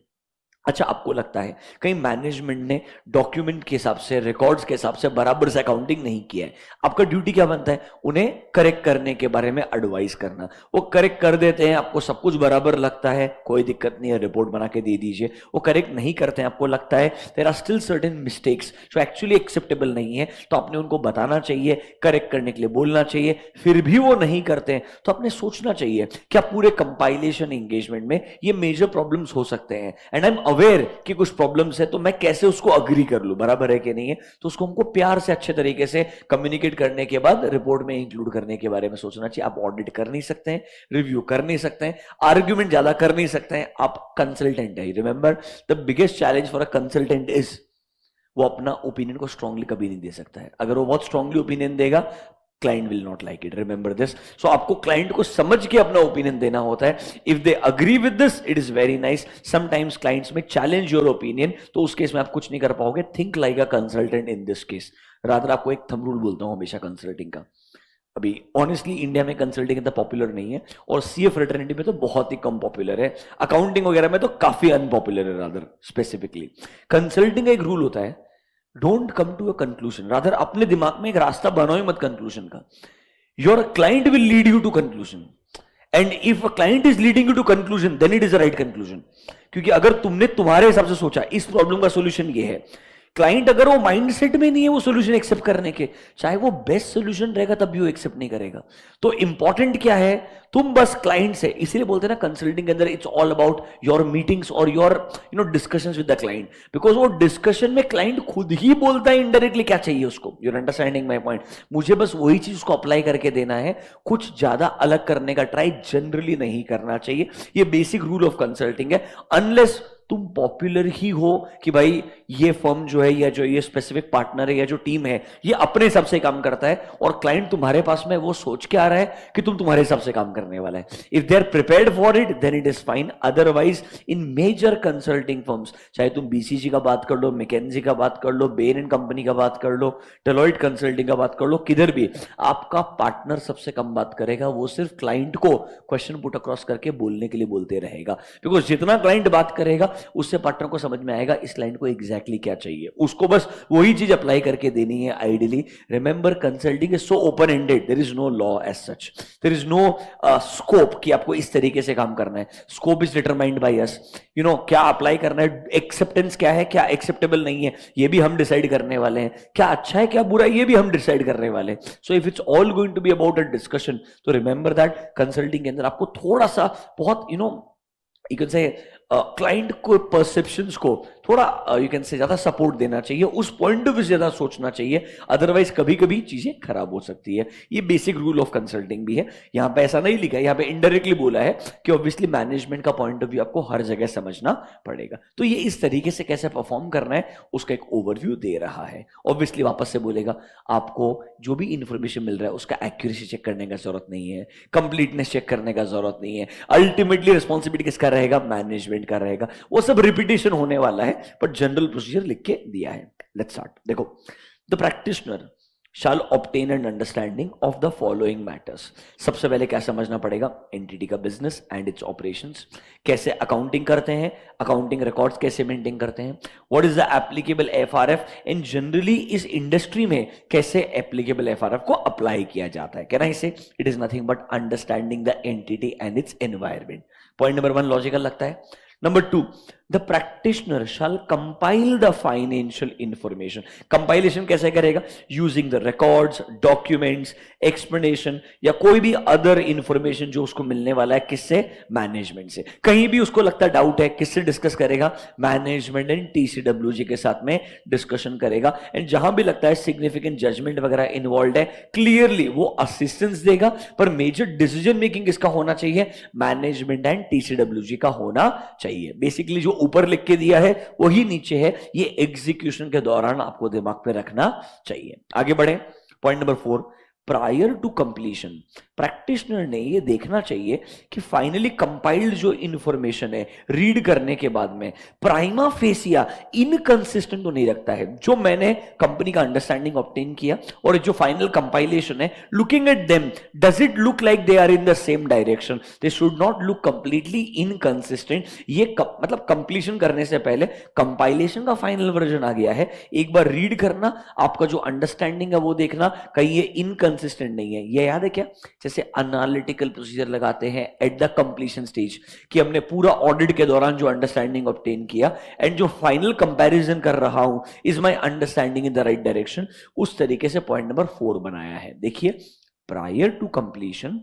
अच्छा, आपको लगता है कहीं मैनेजमेंट ने डॉक्यूमेंट के हिसाब से, रिकॉर्ड्स के हिसाब से बराबर से अकाउंटिंग नहीं किया है, आपका ड्यूटी क्या बनता है? उन्हें करेक्ट करने के बारे में एडवाइस करना। वो करेक्ट कर देते हैं, आपको सब कुछ बराबर लगता है, कोई दिक्कत नहीं है, रिपोर्ट बना के दे दीजिए। वो करेक्ट नहीं करते हैं, आपको लगता है there are still certain mistakes जो एक्चुअली एक्सेप्टेबल नहीं है, तो आपने उनको बताना चाहिए, करेक्ट करने के लिए बोलना चाहिए। फिर भी वो नहीं करते हैं तो आपने सोचना चाहिए क्या पूरे कंपाइलेशन एंगेजमेंट में ये मेजर प्रॉब्लम्स हो सकते हैं, एंड आई एम अवेयर कि कुछ प्रॉब्लम्स है, तो मैं कैसे उसको अग्री कर लूं, बराबर है कि नहीं है। तो उसको हमको प्यार से अच्छे तरीके से कम्युनिकेट करने के बाद रिपोर्ट में इंक्लूड करने के बारे में सोचना चाहिए। आप ऑडिट कर नहीं सकते हैं, रिव्यू कर नहीं सकते हैं, आर्ग्यूमेंट ज्यादा कर नहीं सकते हैं, आप कंसल्टेंट है। Remember the biggest challenge for a consultant is वो अपना ओपिनियन को स्ट्रांगली कभी नहीं दे सकता है। अगर वो बहुत स्ट्रांगली ओपिनियन देगा, client will not like it, remember this. So आपको क्लाइंट को समझ के अपना ओपिनियन देना होता है। If they agree with this it is very nice. Sometimes clients में चैलेंज योर ओपिनियन, तो उस केस में आप कुछ नहीं कर पाओगे। Think like a consultant in this case. Rather आपको एक थंब रूल बोलता हूं हमेशा कंसल्टिंग का। अभी ऑनेस्टली इंडिया में कंसल्टिंग इतना पॉपुलर नहीं है, और सीए फ्रेटर्निटी में तो बहुत ही कम पॉपुलर है, अकाउंटिंग वगैरह में तो काफी अनपॉपुलर है। रादर स्पेसिफिकली कंसल्टिंग का एक रूल होता है, don't come to a conclusion, rather अपने दिमाग में एक रास्ता बनाओ ही मत कंक्लूजन का। Your client will lead you to conclusion, and if a client is leading you to conclusion then it is a right conclusion. क्योंकि अगर तुमने तुम्हारे हिसाब से सोचा इस प्रॉब्लम का सोल्यूशन ये है, क्लाइंट अगर वो माइंडसेट में नहीं है वो सोल्यूशन एक्सेप्ट करने के, चाहे वो बेस्ट सोल्यूशन रहेगा तब भी वो एक्सेप्ट नहीं करेगा। तो इंपॉर्टेंट क्या है, तुम बस क्लाइंट से, इसीलिए बोलते हैं ना कंसल्टिंग के अंदर it's all about your meetings और your discussions with the client, because वो डिस्कशन में क्लाइंट खुद ही बोलता है इनडायरेक्टली क्या चाहिए उसको। You're understanding my point. मुझे बस वही चीज उसको अप्लाई करके देना है, कुछ ज्यादा अलग करने का ट्राई जनरली नहीं करना चाहिए। ये बेसिक रूल ऑफ कंसल्टिंग है। अनलेस तुम पॉपुलर ही हो कि भाई ये फर्म जो है या जो ये स्पेसिफिक पार्टनर है या जो टीम है ये अपने हिसाब से काम करता है और क्लाइंट तुम्हारे पास में वो सोच के आ रहा है कि तुम तुम्हारे हिसाब से काम करने वाला है, if they are prepared for it then it is fine. Otherwise in major consulting firms, चाहे तुम बीसीजी का बात कर लो, मैकेंजी का बात कर लो, बेन एंड कंपनी का बात कर लो, डेलॉयट कंसल्टिंग का बात कर लो, किधर भी आपका पार्टनर सबसे कम बात करेगा। वो सिर्फ क्लाइंट को क्वेश्चन पुट अक्रॉस करके बोलने के लिए बोलते रहेगा, बिकॉज जितना क्लाइंट बात करेगा उससे पार्टनर को समझ में आएगा इस क्लाइंट को एग्जैक्टली क्या चाहिए, उसको बस वही चीज अप्लाई करके देनी है ideally. Remember consulting is so open ended, there is no law as such, there is no scope कि आपको इस तरीके से काम करना है। Scope is determined by us, क्या अप्लाई करना है, एक्सेप्टेंस क्या है, क्या एक्सेप्टेबल नहीं है, ये भी हम डिसाइड करने वाले हैं, क्या अच्छा है क्या बुरा है ये भी हम डिसाइड करने वाले हैं। So if it's all going to be about a discussion, तो रिमेंबर दैट कंसल्टिंग के अंदर आपको थोड़ा सा बहुत यू कैन से क्लाइंट को परसेप्शंस को थोड़ा यू कैन से ज्यादा सपोर्ट देना चाहिए, उस पॉइंट ऑफ व्यू से ज्यादा सोचना चाहिए, अदरवाइज कभी कभी चीजें खराब हो सकती है। ये बेसिक रूल ऑफ कंसल्टिंग भी है। यहां पे ऐसा नहीं लिखा है, यहां पे इनडायरेक्टली बोला है कि ऑब्वियसली मैनेजमेंट का पॉइंट ऑफ व्यू आपको हर जगह समझना पड़ेगा। तो ये इस तरीके से कैसे परफॉर्म करना है उसका एक ओवरव्यू दे रहा है। ऑब्वियसली वापस से बोलेगा आपको जो भी इंफॉर्मेशन मिल रहा है उसका एक्यूरेसी चेक करने का जरूरत नहीं है, कंप्लीटनेस चेक करने का जरूरत नहीं है। अल्टीमेटली रिस्पॉन्सिबिलिटी किसका रहेगा, मैनेजमेंट का रहेगा। वो सब रिपीटेशन होने वाला है पर जनरल प्रोसीजर लिख के दिया है। Let's start. देखो, the practitioner shall obtain an understanding of the following matters। सबसे पहले क्या समझना पड़ेगा, एंटिटी का बिजनेस एंड इट्स ऑपरेशंस, कैसे अकाउंटिंग करते हैं, अकाउंटिंग रिकॉर्ड्स कैसे मेंटेन करते हैं, what is the applicable FRF and generally इस इंडस्ट्री में कैसे एप्लीकेबल एफआरएफ को अप्लाई किया जाता है। कहना इसे it is nothing but understanding the entity and its environment. Point number 1 logical लगता है। Number 2, the practitioner shall compile the financial information. Compilation कैसे करेगा, using the records, documents, explanation या कोई भी अदर इंफॉर्मेशन जो उसको मिलने वाला है, किससे, मैनेजमेंट से। कहीं भी उसको लगता है डाउट है, किससे डिस्कस करेगा, मैनेजमेंट एंड टीसीडब्ल्यूजी के साथ में डिस्कशन करेगा। एंड जहां भी लगता है सिग्निफिकेंट जजमेंट वगैरह इन्वॉल्व है, क्लियरली वो असिस्टेंस देगा, पर मेजर डिसीजन मेकिंग किसका होना चाहिए, मैनेजमेंट एंड टीसीडब्ल्यूजी का होना चाहिए। बेसिकली जो ऊपर लिख के दिया है वही नीचे है, ये एग्जीक्यूशन के दौरान आपको दिमाग पे रखना चाहिए। आगे बढ़े, point number 4, prior to completion practitioner ने ये देखना चाहिए कि फाइनली कंपाइल्ड जो इंफॉर्मेशन है रीड करने के बाद में प्राइमा फेसिया इनकंसिस्टेंट तो नहीं रखता है। जो मैंने कंपनी का अंडरस्टैंडिंग ऑब्टेन किया और जो फाइनल कंपाइलेशन है, looking at them does it look like they are in the same direction, they should not look completely inconsistent. ये मतलब कंप्लीशन करने से पहले कंपाइलेशन का फाइनल वर्जन आ गया है, एक बार रीड करना, आपका जो अंडरस्टैंडिंग है वो देखना कहीं ये इनकंसिस्टेंट नहीं है। ये याद है क्या, जैसे एनालिटिकल प्रोसीजर लगाते हैं एट द कंप्लीशन स्टेज, कि हमने पूरा ऑडिट के दौरान जो अंडरस्टैंडिंग ऑब्टेन किया एंड जो फाइनल कंपैरिजन कर रहा हूं, is my understanding in the right direction, उस तरीके से पॉइंट नंबर 4 बनाया है। देखिए, prior to completion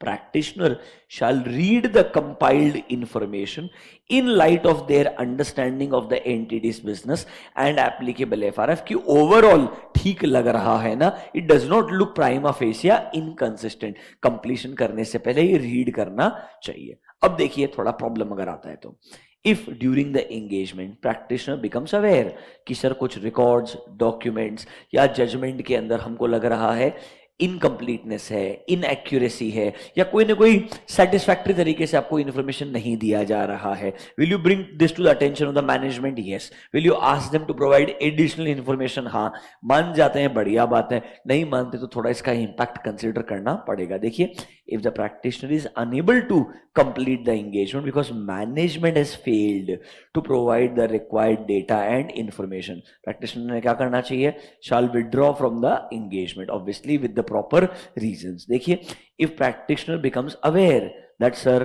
practitioner shall read the compiled information in light of their understanding of the entity's business and applicable FRF कि overall ठीक लग रहा है ना, it does not look prima facie inconsistent। completion करने से पहले ये read करना चाहिए। अब देखिए थोड़ा प्रॉब्लम अगर आता है तो, if during the engagement practitioner becomes aware कि सर कुछ records, documents या judgment के अंदर हमको लग रहा है इनकम्प्लीटनेस है, इनएक्यूरेसी है, या कोई ना कोई सेटिस्फैक्टरी तरीके से आपको इन्फॉर्मेशन नहीं दिया जा रहा है, will you bring this to the attention of the management? Yes. Will you ask them to provide additional information? हाँ। मान जाते हैं, बढ़िया बात है, नहीं मानते तो थोड़ा इसका इंपैक्ट कंसिडर करना पड़ेगा। देखिए, if the practitioner is unable to complete the engagement because management has failed to provide the required data and information, practitioner ने क्या करना चाहिए, shall withdraw from the engagement, obviously with the proper reasons। देखिए, if practitioner becomes aware that sir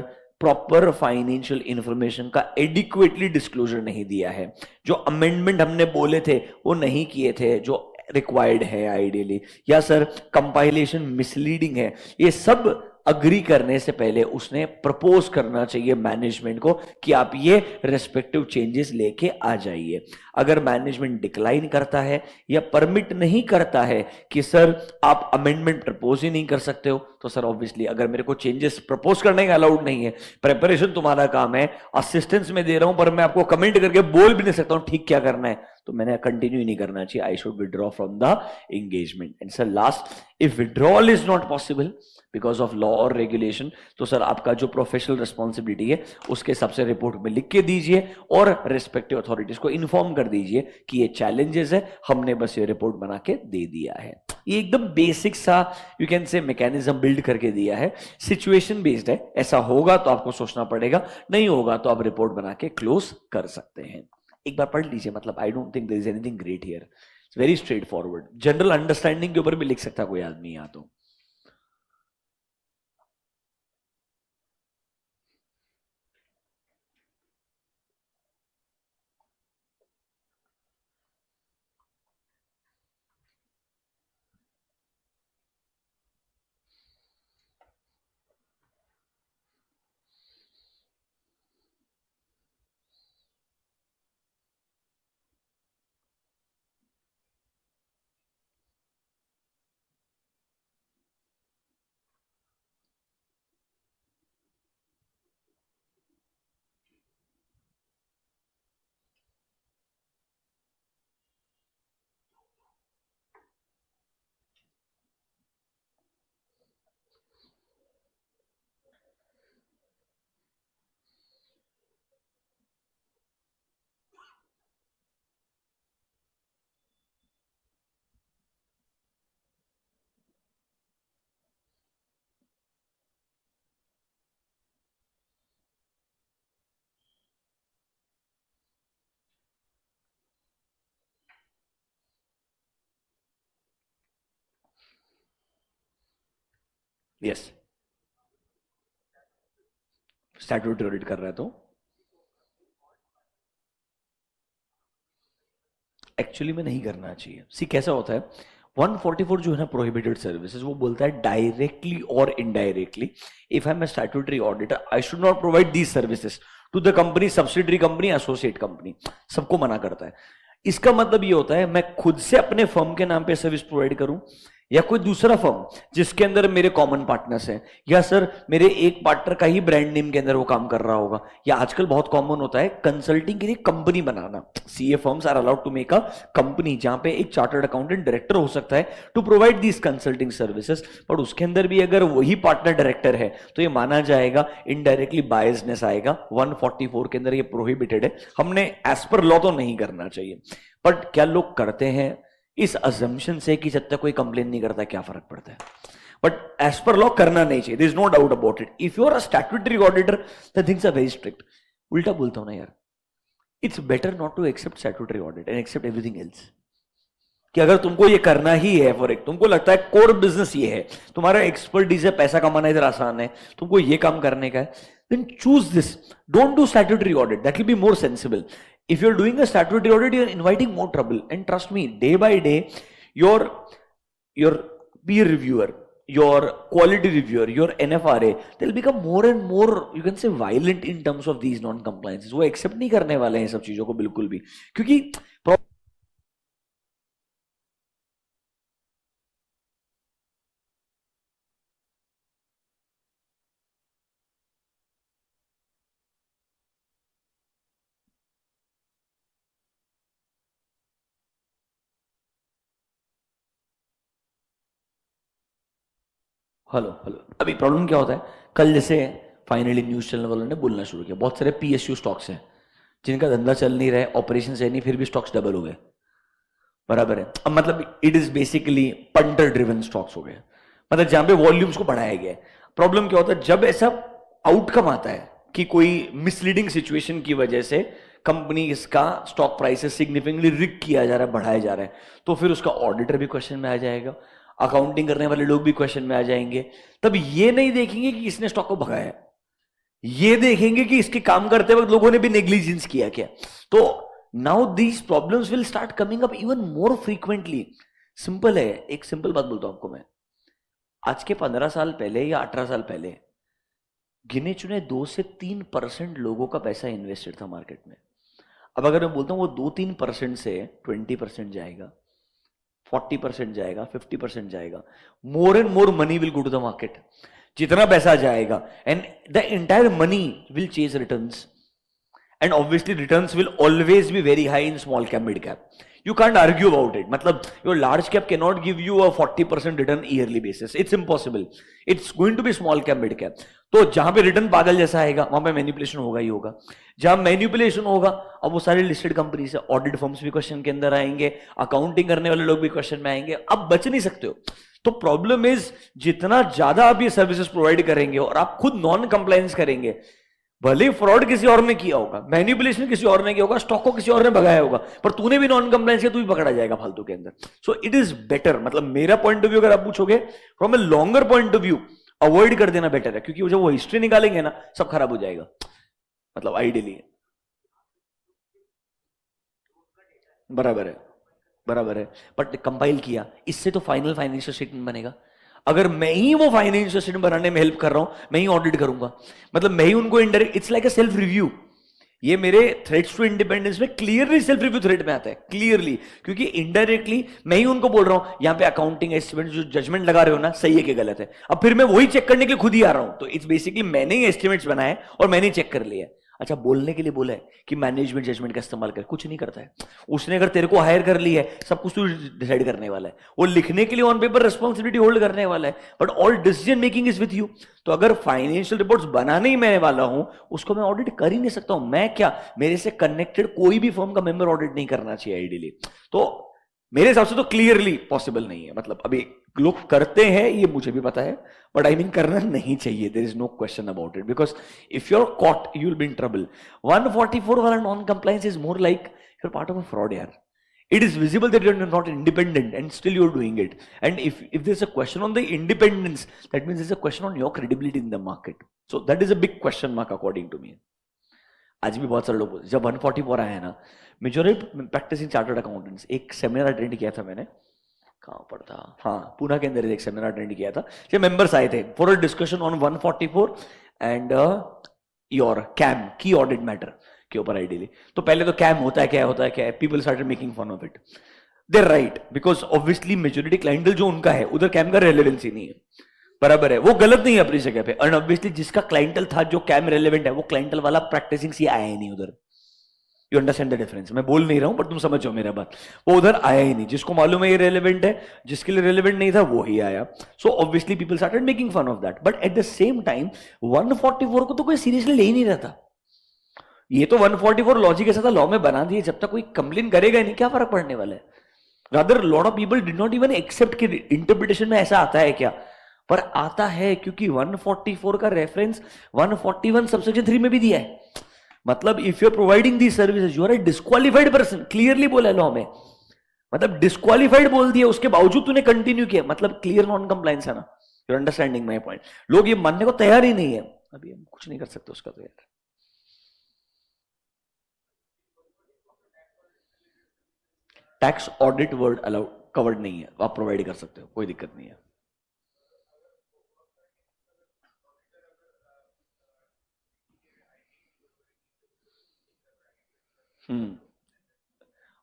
proper financial information का एडिक्वेटली डिस्क्लोजर नहीं दिया है, जो अमेंडमेंट हमने बोले थे वो नहीं किए थे जो रिक्वायर्ड है आइडियली, या सर कंपाइलेशन मिसलीडिंग है, ये सब अग्री करने से पहले उसने प्रपोज करना चाहिए मैनेजमेंट को कि आप ये रेस्पेक्टिव चेंजेस लेके आ जाइए। अगर मैनेजमेंट डिक्लाइन करता है या परमिट नहीं करता है कि सर आप अमेंडमेंट प्रपोज ही नहीं कर सकते हो, तो सर ऑब्वियसली अगर मेरे को चेंजेस प्रपोज करने का अलाउड नहीं है, प्रेपरेशन तुम्हारा काम है, असिस्टेंस में दे रहा हूं पर मैं आपको कमेंट करके बोल भी नहीं सकता हूं ठीक क्या करना है, तो मैंने कंटिन्यू नहीं करना चाहिए। I should withdraw from the engagement. And sir last, if withdrawal is not possible because of law और रेगुलेशन, तो सर आपका जो प्रोफेशनल रिस्पॉन्सिबिलिटी है उसके हिसाब से रिपोर्ट में लिख के दीजिए और रिस्पेक्टिव अथॉरिटीज को इन्फॉर्म कर दीजिए कि ये चैलेंजेस है, हमने बस ये रिपोर्ट बना के दे दिया है। ये एकदम बेसिक सा यू कैन से मैकेनिज्म बिल्ड करके दिया है, सिचुएशन बेस्ड है, ऐसा होगा तो आपको सोचना पड़ेगा, नहीं होगा तो आप रिपोर्ट बना के क्लोज कर सकते हैं। एक बार पढ़ लीजिए, मतलब I don't think there is anything great here, it's very straightforward. General understanding के ऊपर भी लिख सकता कोई आदमी यहाँ तो। यस, स्टैट्यूटरी ऑडिट कर रहा है तो एक्चुअली में नहीं करना चाहिए। सी कैसा होता है, 144 जो है ना प्रोहिबिटेड सर्विसेज, वो बोलता है डायरेक्टली और indirectly if I am a statutory auditor I should not provide these services to the company, subsidiary company, associate company, सबको मना करता है। इसका मतलब ये होता है मैं खुद से अपने फर्म के नाम पे सर्विस प्रोवाइड करूं या कोई दूसरा फर्म जिसके अंदर मेरे कॉमन पार्टनर्स हैं, या सर मेरे एक पार्टनर का ही ब्रांड नेम के अंदर वो काम कर रहा होगा, या आजकल बहुत कॉमन होता है कंसल्टिंग के लिए कंपनी बनाना। CA firms are allowed to make a company जहां पे एक चार्टर्ड अकाउंटेंट डायरेक्टर हो सकता है to provide these consulting services, पर उसके अंदर भी अगर वही पार्टनर डायरेक्टर है तो ये माना जाएगा इनडायरेक्टली बायसनेस आएगा। 144 के अंदर ये प्रोहिबिटेड है, हमने एज पर लॉ तो नहीं करना चाहिए, बट क्या लोग करते हैं इस अजम्पशन से कि जब तक कोई कंप्लेन नहीं करता क्या फर्क पड़ता है, बट एज पर लॉ करना नहीं चाहिए, there is no doubt about it. If you are a statutory auditor the things are very strict. उल्टा बोलता हूं ना यार, it's better not to accept statutory audit and accept everything else. कि अगर तुमको ये करना ही है, फॉर एक तुमको लगता है कोर बिजनेस ये है, तुम्हारा एक्सपर्टीज है, पैसा कमाना इधर आसान है, तुमको ये काम करने का है, then choose this. Don't do statutory audit. That will be more sensible. If you're doing a statutory audit, you're inviting more trouble. And trust me, day by day, your peer reviewer, your quality reviewer, your NFRA, they'll become more and more, you can say, violent in terms of these non-compliances. वो accept नहीं करने वाले हैं सब चीजों को बिल्कुल भी, क्योंकि हेलो हेलो, अभी प्रॉब्लम क्या होता है, कल जैसे फाइनली न्यूज चैनल वालों ने बोलना शुरू किया बहुत सारे पीएसयू स्टॉक्स हैं जिनका धंधा चल नहीं रहा है, ऑपरेशन है नहीं, फिर भी स्टॉक्स डबल हो गए, बराबर है। अब मतलब it is basically punter driven stocks हो गए, मतलब जहां पे वॉल्यूम्स को बढ़ाया गया है। प्रॉब्लम क्या होता है, जब ऐसा आउटकम आता है कि कोई मिसलीडिंग सिचुएशन की वजह से कंपनी इसका स्टॉक प्राइसेस सिग्निफिकेंटली रिग किया जा रहा है, बढ़ाया जा रहा है, तो फिर उसका ऑडिटर भी क्वेश्चन में आ जाएगा, अकाउंटिंग करने वाले लोग भी क्वेश्चन में आ जाएंगे। तब ये नहीं देखेंगे कि किसने स्टॉक को भगाया है, ये देखेंगे कि इसके काम करते वक्त लोगों ने भी नेग्लिजेंस किया क्या। तो now these problems will start coming up even more frequently. Simple है, एक सिंपल बात बोलता हूं आपको मैं। आज के 15 साल पहले या 18 साल पहले गिने चुने 2 से 3% लोगों का पैसा इन्वेस्टेड था मार्केट में। अब अगर मैं बोलता हूं वो 2-3% से 20% जाएगा, 40% जाएगा, 50% जाएगा, more and more money will go to the market. जितना पैसा जाएगा and the entire money will chase returns, and obviously returns will always be very high in small cap, mid cap. You can't argue about it. मतलब your large cap cannot give you a 40% return yearly basis. It's impossible. It's going to be small cap, mid cap. तो जहां पे रिटर्न पागल जैसा आएगा वहां पे मैनिपुलेशन होगा ही होगा। जहां मैनिपुलेशन होगा अब वो सारे लिस्टेड कंपनीज है, ऑडिट फर्म्स भी क्वेश्चन के अंदर आएंगे, अकाउंटिंग करने वाले लोग भी क्वेश्चन में आएंगे, अब बच नहीं सकते हो। तो प्रॉब्लम इज जितना ज्यादा आप ये सर्विसेज प्रोवाइड करेंगे और आप खुद नॉन कंप्लायंस करेंगे, भले फ्रॉड किसी और ने किया होगा, मैनिपुलेशन किसी और ने किया होगा, स्टॉक को किसी और ने भगाया होगा, पर तूने भी नॉन कंप्लायंस किया, तू भी पकड़ा जाएगा फालतू के अंदर। सो इट इज बेटर, मतलब मेरा पॉइंट ऑफ व्यू अगर आप पूछोगे from a longer point of view, avoid कर देना बेटर है, क्योंकि जब वो हिस्ट्री निकालेंगे ना सब खराब हो जाएगा। मतलब आइडियली बराबर है, बराबर है, बट कंपाइल किया, इससे तो फाइनल फाइनेंशियल स्टेटमेंट बनेगा। अगर मैं ही वो फाइनेंशियल स्टेटमेंट बनाने में हेल्प कर रहा हूं, मैं ही ऑडिट करूंगा, मतलब मैं ही उनको indirect, it's like a self review. ये मेरे थ्रेट्स टू इंडिपेंडेंस में क्लियरली सेल्फ रिव्यू थ्रेट में आता है, क्लियरली, क्योंकि इनडायरेक्टली मैं ही उनको बोल रहा हूं यहां पे अकाउंटिंग एस्टिमेट जो जजमेंट लगा रहे हो ना, सही है कि गलत है। अब फिर मैं वही चेक करने के लिए खुद ही आ रहा हूं, तो इट्स बेसिकली मैंने ही एस्टिमेट्स बनाए और मैंने चेक कर लिया। अच्छा, बोलने के लिए बोला है कि मैनेजमेंट जजमेंट का इस्तेमाल कर, कुछ नहीं करता है उसने। अगर तेरे को हायर कर ली है, सब कुछ तू डिसाइड करने वाला है, वो लिखने के लिए ऑन पेपर रिस्पॉन्सिबिलिटी होल्ड करने वाला है, but all decision making is with you. तो अगर फाइनेंशियल रिपोर्ट्स बनाने ही मैं वाला हूं, उसको मैं ऑडिट कर ही नहीं सकता हूं। मैं क्या, मेरे से कनेक्टेड कोई भी फर्म का मेंबर ऑडिट नहीं करना चाहिए आइडियली। तो मेरे हिसाब से तो क्लियरली पॉसिबल नहीं है। मतलब अभी लोग करते हैं ये मुझे भी पता है, बट आई मीन करना नहीं चाहिए। There is no question about it, because if you are caught you will be in trouble. 144 वाला non compliance is more like you are part of a fraud यार। It is visible that you are not independent and still you are doing it. And if there's a question on the independence, that means there's a question on your credibility in the market. So that is a big question mark according to me. आज भी बहुत सारे लोग जब 144 आया है ना, मेजॉरिटी प्रैक्टिसिंग चार्टर्ड अकाउंटेंट्स, एक सेमिनार अटेंड किया था मैंने, कहाँ पर था, हाँ पूना के अंदर एक सेमिनार अटेंड किया था, जो मेंबर्स आए थे for a discussion on 144 and your KAM key audit matter के ऊपर आइडियली। तो पहले तो कैम होता है क्या, होता है क्या, people started making fun of it. There right, because obviously majority clientele जो उनका है उधर कैम का रेलेवेंसी नहीं है, बराबर है, वो गलत नहीं है अपनी जगह पे। और ऑब्वियसली जिसका क्लाइंटल था जो कैम रेलेवेंट है, वो क्लाइंटल वाला प्रैक्टिसिंग से आया ही नहीं उधर। यू अंडरस्टैंड द डिफरेंस, मैं बोल नहीं रहा हूं पर तुम समझो मेरा बात, वो उधर आया ही नहीं। जिसको मालूम है ये रेलेवेंट है, जिसके लिए रेलेवेंट नहीं था वो ही आया। So obviously people started making fun of that, but at the same time 144 को तो कोई सीरियसली ले ही नहीं रहा था। ये तो 144 लॉजिक ऐसा था, लॉ में बना दिए, जब तक कोई कंप्लेन करेगा नहीं क्या फर्क पड़ने वाला है। Rather lot of people did not even accept कि इंटरप्रिटेशन में ऐसा आता है क्या, पर आता है, क्योंकि 144 का रेफरेंस 141 सबसेक्शन 3 में भी दिया है। मतलब if you are providing the services you are a disqualified person, clearly बोला है लॉ में। मतलब डिस्क्वालिफाइड बोल दिया, उसके बावजूद तूने कंटिन्यू किया, मतलब क्लियर नॉन कंप्लायंस है ना। You understanding my point. लोग ये मानने को तैयार ही नहीं है, अभी हम कुछ नहीं कर सकते उसका। तो यार tax audit word allowed covered नहीं है, आप प्रोवाइड कर सकते हो, कोई दिक्कत नहीं है।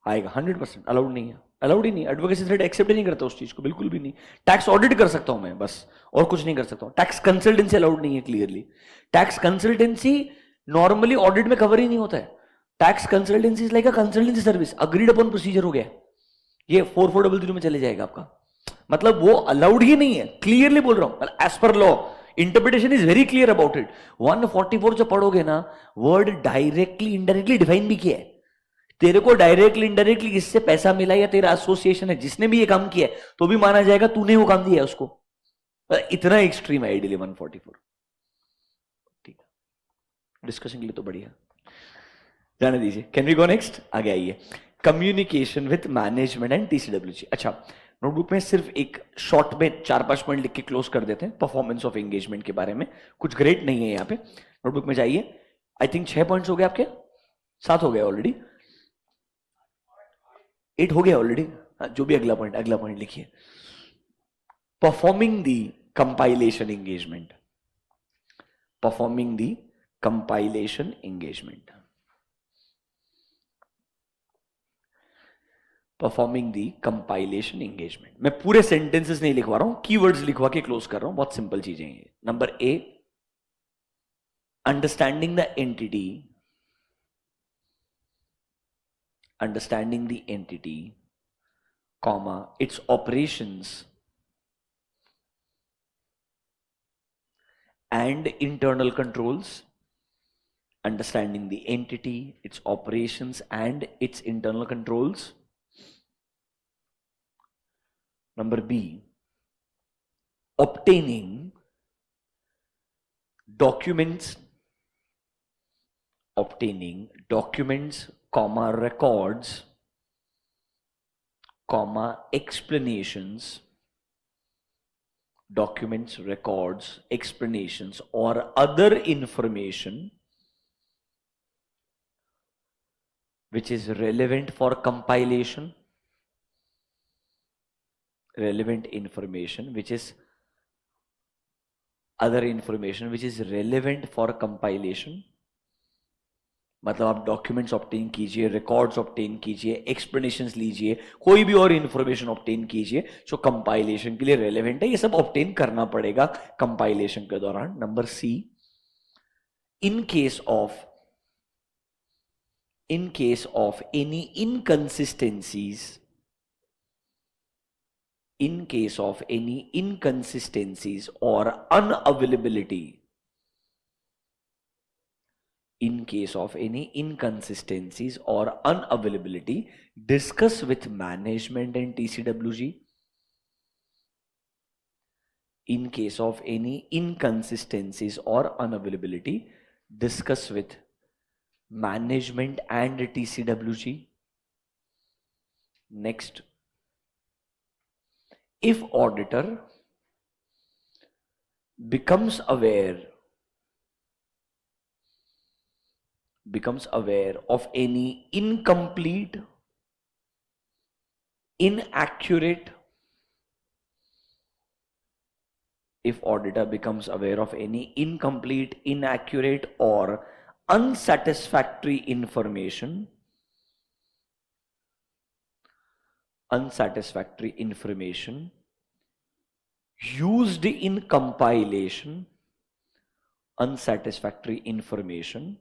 आएगा 100%, अलाउड नहीं है, अलाउड ही नहीं। एडवोकेसी थ्रेड एक्सेप्ट ही नहीं करता उस चीज को, बिल्कुल भी नहीं। टैक्स ऑडिट कर सकता हूं मैं बस, और कुछ नहीं कर सकता हूं। टैक्स कंसल्टेंसी अलाउड नहीं है clearly. Tax consultancy normally audit में कवर ही नहीं होता है। Tax consultancy is like a consultancy service, agreed upon procedure हो गया, ये 4400 में चले जाएगा आपका। मतलब वो अलाउड ही नहीं है, क्लियरली बोल रहा हूं, as per law interpretation is very clear about it. 144 जब पढ़ोगे ना, वर्ड डायरेक्टली इनडायरेक्टली डिफाइन भी किया है। तेरे को डायरेक्टली इनडायरेक्टली इससे पैसा मिला या तेरा एसोसिएशन है जिसने भी ये काम किया है, तो भी माना जाएगा तूने वो काम दिया है उसको। इतना एक्सट्रीम है आइडियली 144। ठीक है, डिस्कशन के लिए तो बढ़िया, जाने दीजिए। कैन वी गो नेक्स्ट, आगे आइए। Communication with management and TCWG. अच्छा, नोटबुक में सिर्फ एक शॉर्ट में 4-5 पॉइंट लिख के क्लोज कर देते हैं परफॉर्मेंस ऑफ एंगेजमेंट के बारे में। कुछ ग्रेट नहीं है यहाँ पे, नोटबुक में जाइए। आई थिंक 6 पॉइंट्स हो गए आपके, 7 हो गए ऑलरेडी, 8 हो गया ऑलरेडी। जो भी अगला पॉइंट लिखिए। Performing the compilation engagement, performing the compilation engagement, performing the compilation engagement. मैं पूरे सेंटेंसेस नहीं लिखवा रहा हूं, कीवर्ड्स लिखवा के क्लोज कर रहा हूं, बहुत सिंपल चीजें ये। Number A, understanding the entity, understanding the entity, comma, its operations and internal controls, understanding the entity, its operations and its internal controls. Number B, obtaining documents, comma, records, comma, explanations, documents, records, explanations or other information which is relevant for compilation, relevant information which is other information which is relevant for compilation। मतलब आप डॉक्यूमेंट्स ऑब्टेन कीजिए, रिकॉर्ड्स ऑब्टेन कीजिए, एक्सप्लेनेशंस लीजिए, कोई भी और इंफॉर्मेशन ऑब्टेन कीजिए जो कंपाइलेशन के लिए रेलेवेंट है, ये सब ऑब्टेन करना पड़ेगा कंपाइलेशन के दौरान। Number C, in case of any inconsistencies, in case of any inconsistencies or unavailability, in case of any inconsistencies or unavailability, discuss with management and TCWG. In case of any inconsistencies or unavailability, discuss with management and TCWG. Next, if auditor becomes aware of any incomplete, inaccurate, if auditor becomes aware of any incomplete, inaccurate or unsatisfactory information, used in compilation, unsatisfactory information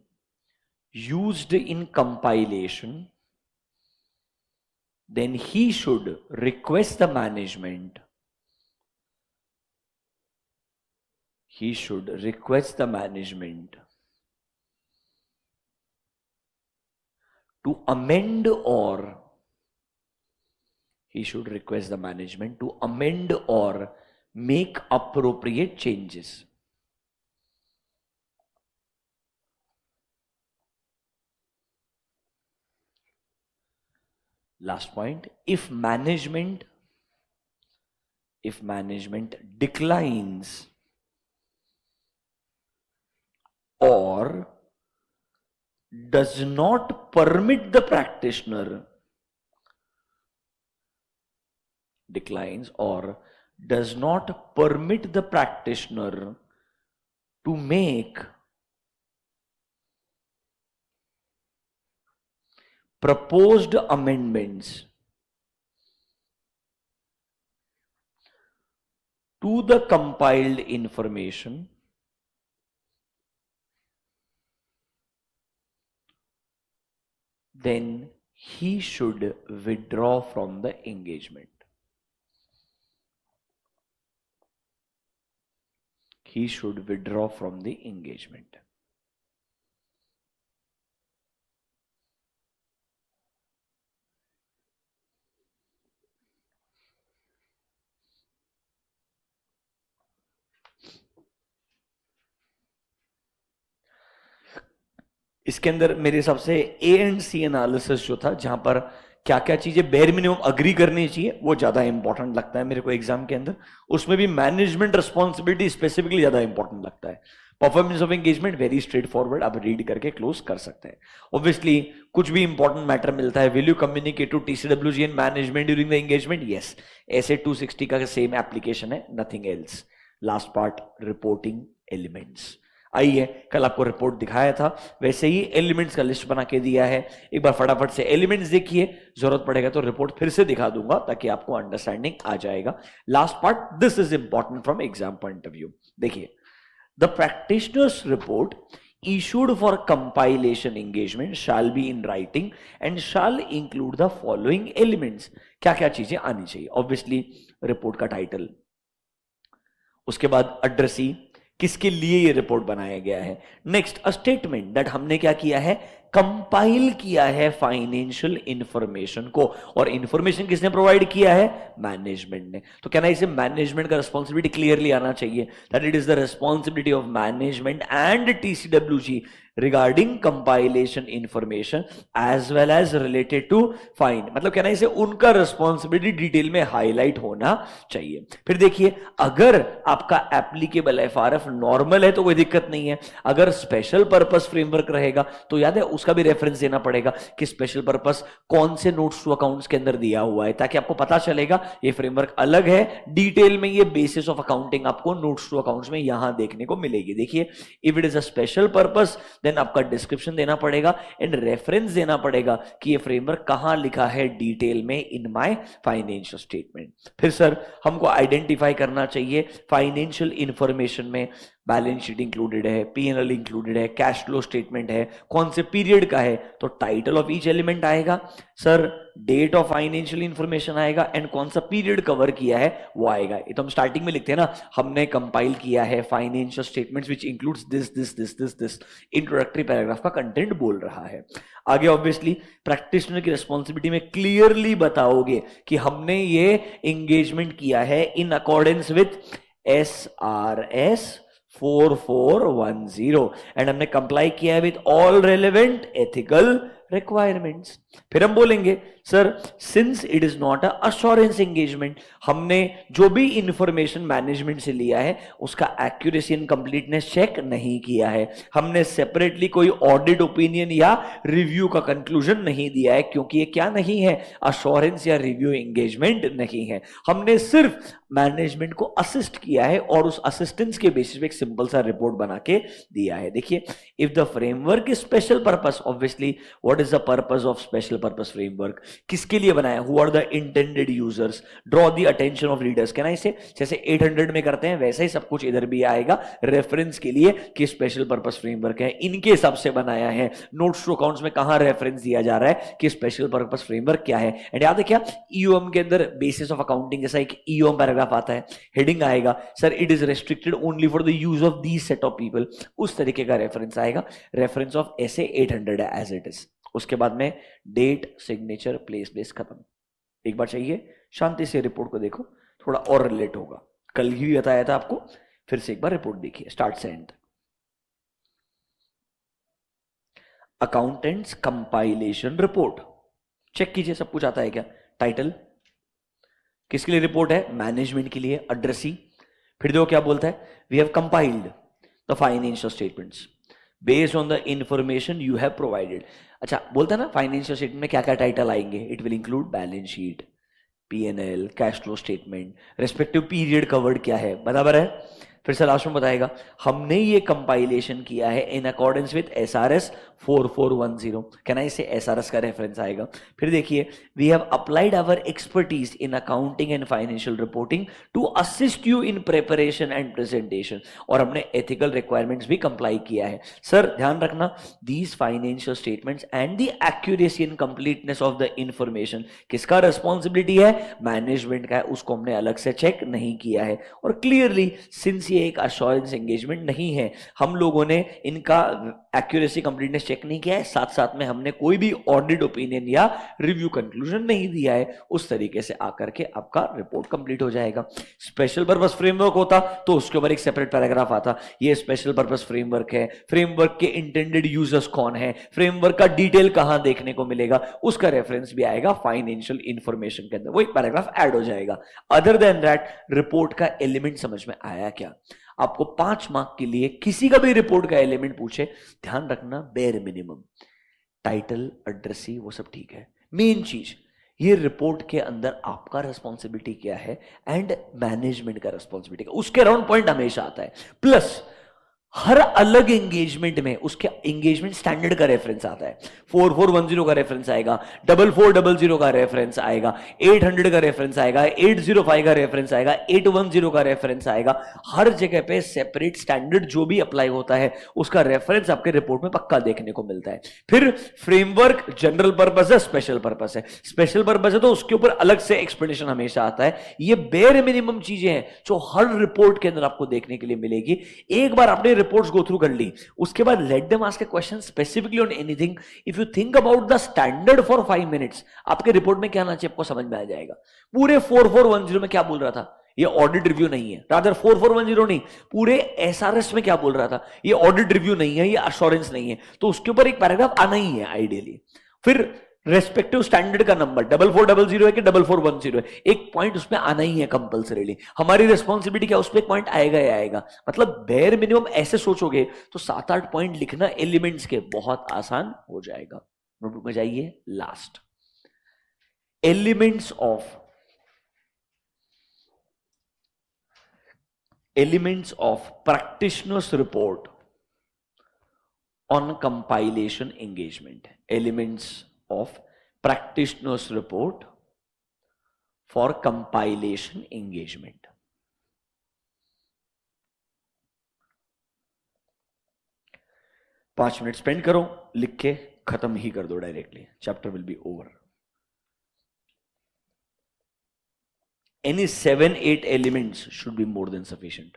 used in compilation, then he should request the management, to amend or make appropriate changes. Last point, if management declines or does not permit the practitioner, to make proposed amendments to the compiled information, then he should withdraw from the engagement. इसके अंदर मेरे हिसाब से ए एंड सी एनालिसिस जो था, जहां पर क्या क्या चीजें बेयर मिनिमम अग्री करनी चाहिए, वो ज्यादा इंपॉर्टेंट लगता है मेरे को एग्जाम के अंदर। उसमें भी मैनेजमेंट रिस्पॉन्सिबिलिटी स्पेसिफिकली ज्यादा इंपॉर्टेंट लगता है। Performance of engagement very straight forward, आप रीड करके क्लोज कर सकते हैं। ऑब्वियसली कुछ भी इंपॉर्टेंट मैटर मिलता है, will you communicate to TCWG and management during the engagement, yes, ऐसे 260 का सेम एप्लीकेशन है, nothing else. Last part reporting elements. आइए, कल आपको रिपोर्ट दिखाया था, वैसे ही एलिमेंट्स का लिस्ट बना के दिया है। एक बार फटाफट से एलिमेंट्स देखिए, जरूरत पड़ेगा तो रिपोर्ट फिर से दिखा दूंगा ताकि आपको अंडरस्टैंडिंग आ जाएगा। Last part, this is important from exam point of view. देखिए, the practitioner's report issued for compilation engagement shall be in writing and shall include the following elements। क्या क्या चीजें आनी चाहिए? ऑब्वियसली रिपोर्ट का टाइटल, उसके बाद एड्रेसी, किसके लिए ये रिपोर्ट बनाया गया है। नेक्स्ट, अ स्टेटमेंट दैट हमने क्या किया है, कंपाइल किया है फाइनेंशियल इंफॉर्मेशन को, और इंफॉर्मेशन किसने प्रोवाइड किया है, मैनेजमेंट ने। तो कहना इसे मैनेजमेंट का रिस्पॉन्सिबिलिटी क्लियरली आना चाहिए, that it is the responsibility of management and TCWG regarding compilation information as well as related to fine. मतलब कहना इसे उनका रिस्पॉन्सिबिलिटी डिटेल में हाईलाइट होना चाहिए। फिर देखिए, अगर आपका एप्लीकेबल एफआरएफ नॉर्मल है तो कोई दिक्कत नहीं है, अगर स्पेशल पर्पस फ्रेमवर्क रहेगा तो याद है उसका भी रेफरेंस देना पड़ेगा कि स्पेशल पर्पस कौन से नोट्स टू अकाउंट्स के अंदर दिया हुआ है, ताकि आपको पता चलेगा ये फ्रेमवर्क अलग है, डिटेल में ये बेसिस ऑफ अकाउंटिंग आपको नोट्स टू अकाउंट्स में यहां देखने को मिलेगी। देखिए, if it is a special purpose then आपका डिस्क्रिप्शन देना पड़ेगा एंड रेफरेंस देना पड़ेगा कि ये फ्रेमवर्क कहां लिखा है डिटेल में इन माय फाइनेंशियल स्टेटमेंट। फिर सर हमको आइडेंटिफाई करना चाहिए फाइनेंशियल इंफॉर्मेशन में बैलेंस शीट इंक्लूडेड है, पीएनएल इंक्लूडेड है, कैश फ्लो स्टेटमेंट है, कौन से पीरियड का है, तो टाइटल ऑफ ईच एलिमेंट आएगा, sir date of financial information आएगा एंड कौन सा पीरियड कवर किया है वो आएगा। ये तो हम स्टार्टिंग में लिखते हैं ना, हमने कंपाइल किया है financial statements which includes this this this this this, introductory paragraph का कंटेंट बोल रहा है। आगे ऑब्वियसली प्रैक्टिशनर की रिस्पॉन्सिबिलिटी में क्लियरली बताओगे कि हमने ये एंगेजमेंट किया है in accordance with SRS 4410 and हमने कंप्लाई किया है with all relevant ethical requirements. फिर हम बोलेंगे sir since it is not a assurance engagement, हमने जो भी इंफॉर्मेशन मैनेजमेंट से लिया है उसका एक्यूरेसी एंड कंप्लीटनेस चेक नहीं किया है, हमने सेपरेटली कोई ऑडिट ओपिनियन या रिव्यू का कंक्लूजन नहीं दिया है, क्योंकि ये क्या नहीं है, अश्योरेंस या रिव्यू एंगेजमेंट नहीं है, हमने सिर्फ मैनेजमेंट को असिस्ट किया है और उस असिस्टेंस के बेसिस पे एक सिंपल सा रिपोर्ट बना के दिया है। देखिए, if the framework is special purpose, obviously what is the purpose of special purpose framework, किसके लिए बनाया, who are the intended users, draw the attention of readers. कहना इसे जैसे 800 में करते हैं वैसे ही सब कुछ इधर भी आएगा रेफरेंस के लिए कि स्पेशल पर्पस फ्रेमवर्क है, इनके हिसाब से बनाया है, नोट्स टू अकाउंट्स में कहां रेफरेंस दिया जा रहा है कि स्पेशल पर्पस फ्रेमवर्क क्या है। एंड याद है क्या, ईओएम के अंदर बेसिस ऑफ अकाउंटिंग जैसा एक ईओएम पैराग्राफ आता है, हेडिंग आएगा sir it is restricted only for the use of these set of people, उस तरीके का रेफरेंस आएगा, रेफरेंस ऑफ ऐसे 800 है एज इट इज। उसके बाद में डेट, सिग्नेचर, प्लेस, खत्म। एक बार चाहिए शांति से रिपोर्ट को देखो, थोड़ा और रिलेट होगा, कल ही बताया था आपको, फिर से एक बार रिपोर्ट देखिए स्टार्ट से end. Accountants compilation report, check कीजिए सब कुछ आता है क्या, टाइटल किसके लिए रिपोर्ट है, मैनेजमेंट के लिए, एड्रेसी, फिर देखो क्या बोलता है, we have compiled the financial statements based on the information you have provided. अच्छा बोलता है ना फाइनेंशियल स्टेटमेंट में क्या क्या टाइटल आएंगे, it will include balance sheet, PNL, cash flow statement, respective period covered क्या है, बराबर है। फिर से लास्ट में बताएगा हमने ये कंपाइलेशन किया है इन अकॉर्डेंस विद SRS 4410, कहना इसे SRS का रेफरेंस आएगा। फिर देखिए, we have applied our expertise in accounting and financial reporting to assist you in preparation and presentation, और हमने एथिकल रिक्वायरमेंट्स भी कंप्लाई किया है। सर ध्यान रखना, these financial statements and the accuracy and completeness of the information किसका रिस्पॉन्सिबिलिटी है, मैनेजमेंट का है, उसको हमने अलग से चेक नहीं किया है। और क्लियरली सिंस ये एक अश्योरेंस एंगेजमेंट नहीं है, हम लोगों ने इनका एक्यूरेसी कंप्लीटनेस चेक नहीं किया है, साथ साथ में हमने कोई भी ऑडिट ओपिनियन या रिव्यू कंक्लूजन नहीं दिया है, उस तरीके से आकर के आपका रिपोर्ट कंप्लीट हो जाएगा। स्पेशल पर्पस फ्रेमवर्क होता तो उसके ऊपर एक सेपरेट पैराग्राफ आता, ये स्पेशल पर्पस फ्रेमवर्क है, फ्रेमवर्क के इंटेंडेड यूजर्स कौन है, फ्रेमवर्क का डिटेल कहां देखने को मिलेगा, उसका रेफरेंस भी आएगा फाइनेंशियल इंफॉर्मेशन के अंदर, वो एक पैराग्राफ ऐड हो जाएगा। अदर देन दैट रिपोर्ट का एलिमेंट समझ में आया क्या? आपको 5 मार्क के लिए किसी का भी रिपोर्ट का एलिमेंट पूछे, ध्यान रखना बेयर मिनिमम टाइटल एड्रेसी वो सब ठीक है, मेन चीज ये रिपोर्ट के अंदर आपका रिस्पॉन्सिबिलिटी क्या है एंड मैनेजमेंट का रिस्पॉन्सिबिलिटी क्या, उसके अराउंड पॉइंट हमेशा आता है। प्लस हर अलग एंगेजमेंट में उसके एंगेजमेंट स्टैंडर्ड का रेफरेंस आता है, 4410 का रेफरेंस आएगा, 4400 का रेफरेंस आएगा, 800 का रेफरेंस आएगा, 805 का रेफरेंस आएगा, 810 का रेफरेंस आएगा। हर जगह पे सेपरेट स्टैंडर्ड जो भी अप्लाई होता है उसका रेफरेंस आपके रिपोर्ट में पक्का देखने को मिलता है। फिर फ्रेमवर्क जनरल पर्पस है, स्पेशल पर्पस है, स्पेशल पर्पस है तो उसके ऊपर अलग से एक्सप्लेनेशन हमेशा आता है। ये बेयर मिनिमम चीजें हैं जो हर रिपोर्ट के अंदर आपको देखने के लिए मिलेगी। एक बार आपने रिपोर्ट्स गो थ्रू कर ली, उसके बाद let them ask A question specifically on anything. If you think about the standard for 5 minutes, आपके रिपोर्ट में क्या आना चाहिए आपको समझ में आ जाएगा। पूरे 4410 में क्या बोल रहा था, ये ऑडिट रिव्यू नहीं है, रादर 4410 नहीं, पूरे एसआरएस में क्या बोल रहा था, ये ऑडिट रिव्यू नहीं है, ये अश्योरेंस नहीं है, तो उसके ऊपर एक पैराग्राफ आना ही है आइडियली। फिर रेस्पेक्टिव स्टैंडर्ड का नंबर 4400 है कि 4410 है, एक पॉइंट उसमें आना ही है कंपल्सरीली। हमारी रिस्पॉन्सिबिलिटी क्या, उसमें एक पॉइंट आएगा ही आएगा। मतलब बेयर मिनिमम ऐसे सोचोगे तो 7-8 पॉइंट लिखना एलिमेंट्स के बहुत आसान हो जाएगा। नोटबुक में जाइए, last elements of practitioners report on compilation engagement, elements of practitioners report for compilation engagement। 5 minute spend करो, लिख के खत्म ही कर दो directly, chapter will be over. Any 7-8 elements should be more than sufficient।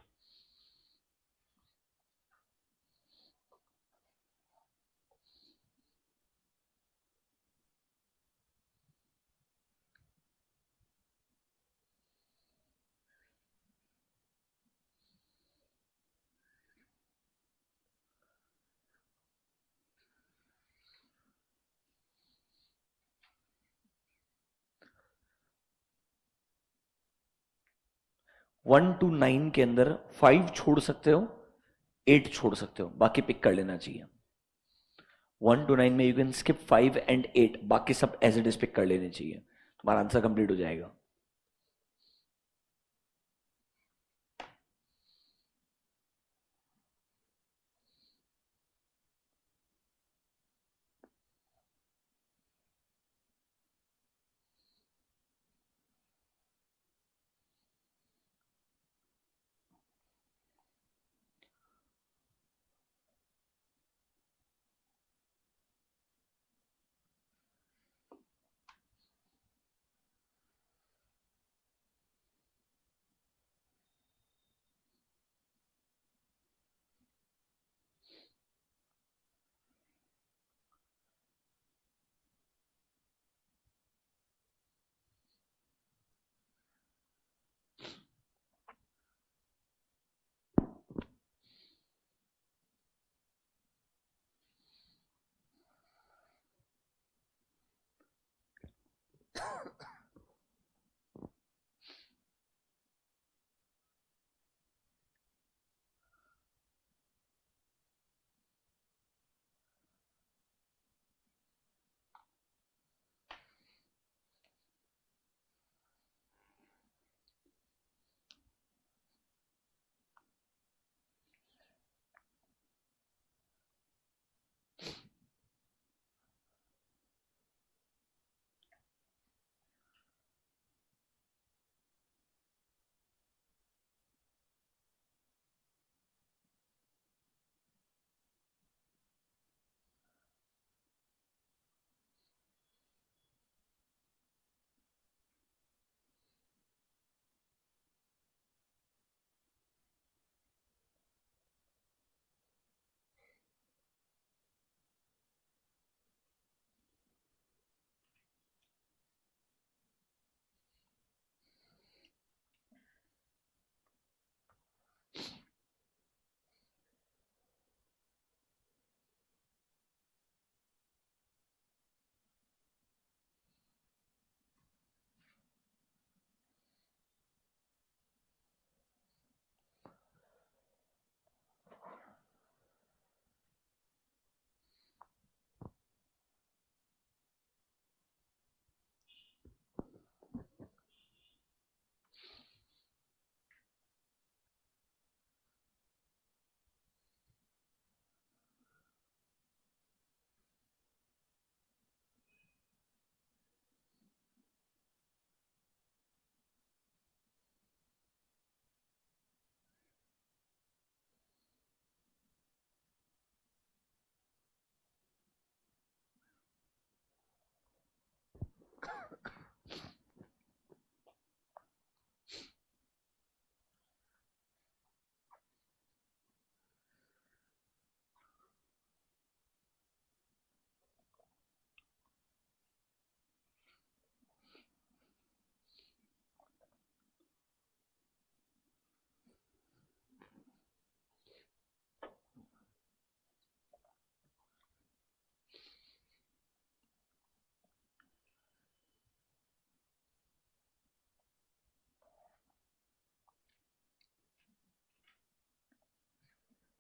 1 to 9 के अंदर 5 छोड़ सकते हो, 8 छोड़ सकते हो, बाकी पिक कर लेना चाहिए। 1 to 9 में यू कैन स्किप 5 and 8, बाकी सब एज इट इज पिक कर लेने चाहिए, तुम्हारा आंसर कंप्लीट हो जाएगा।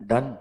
डन।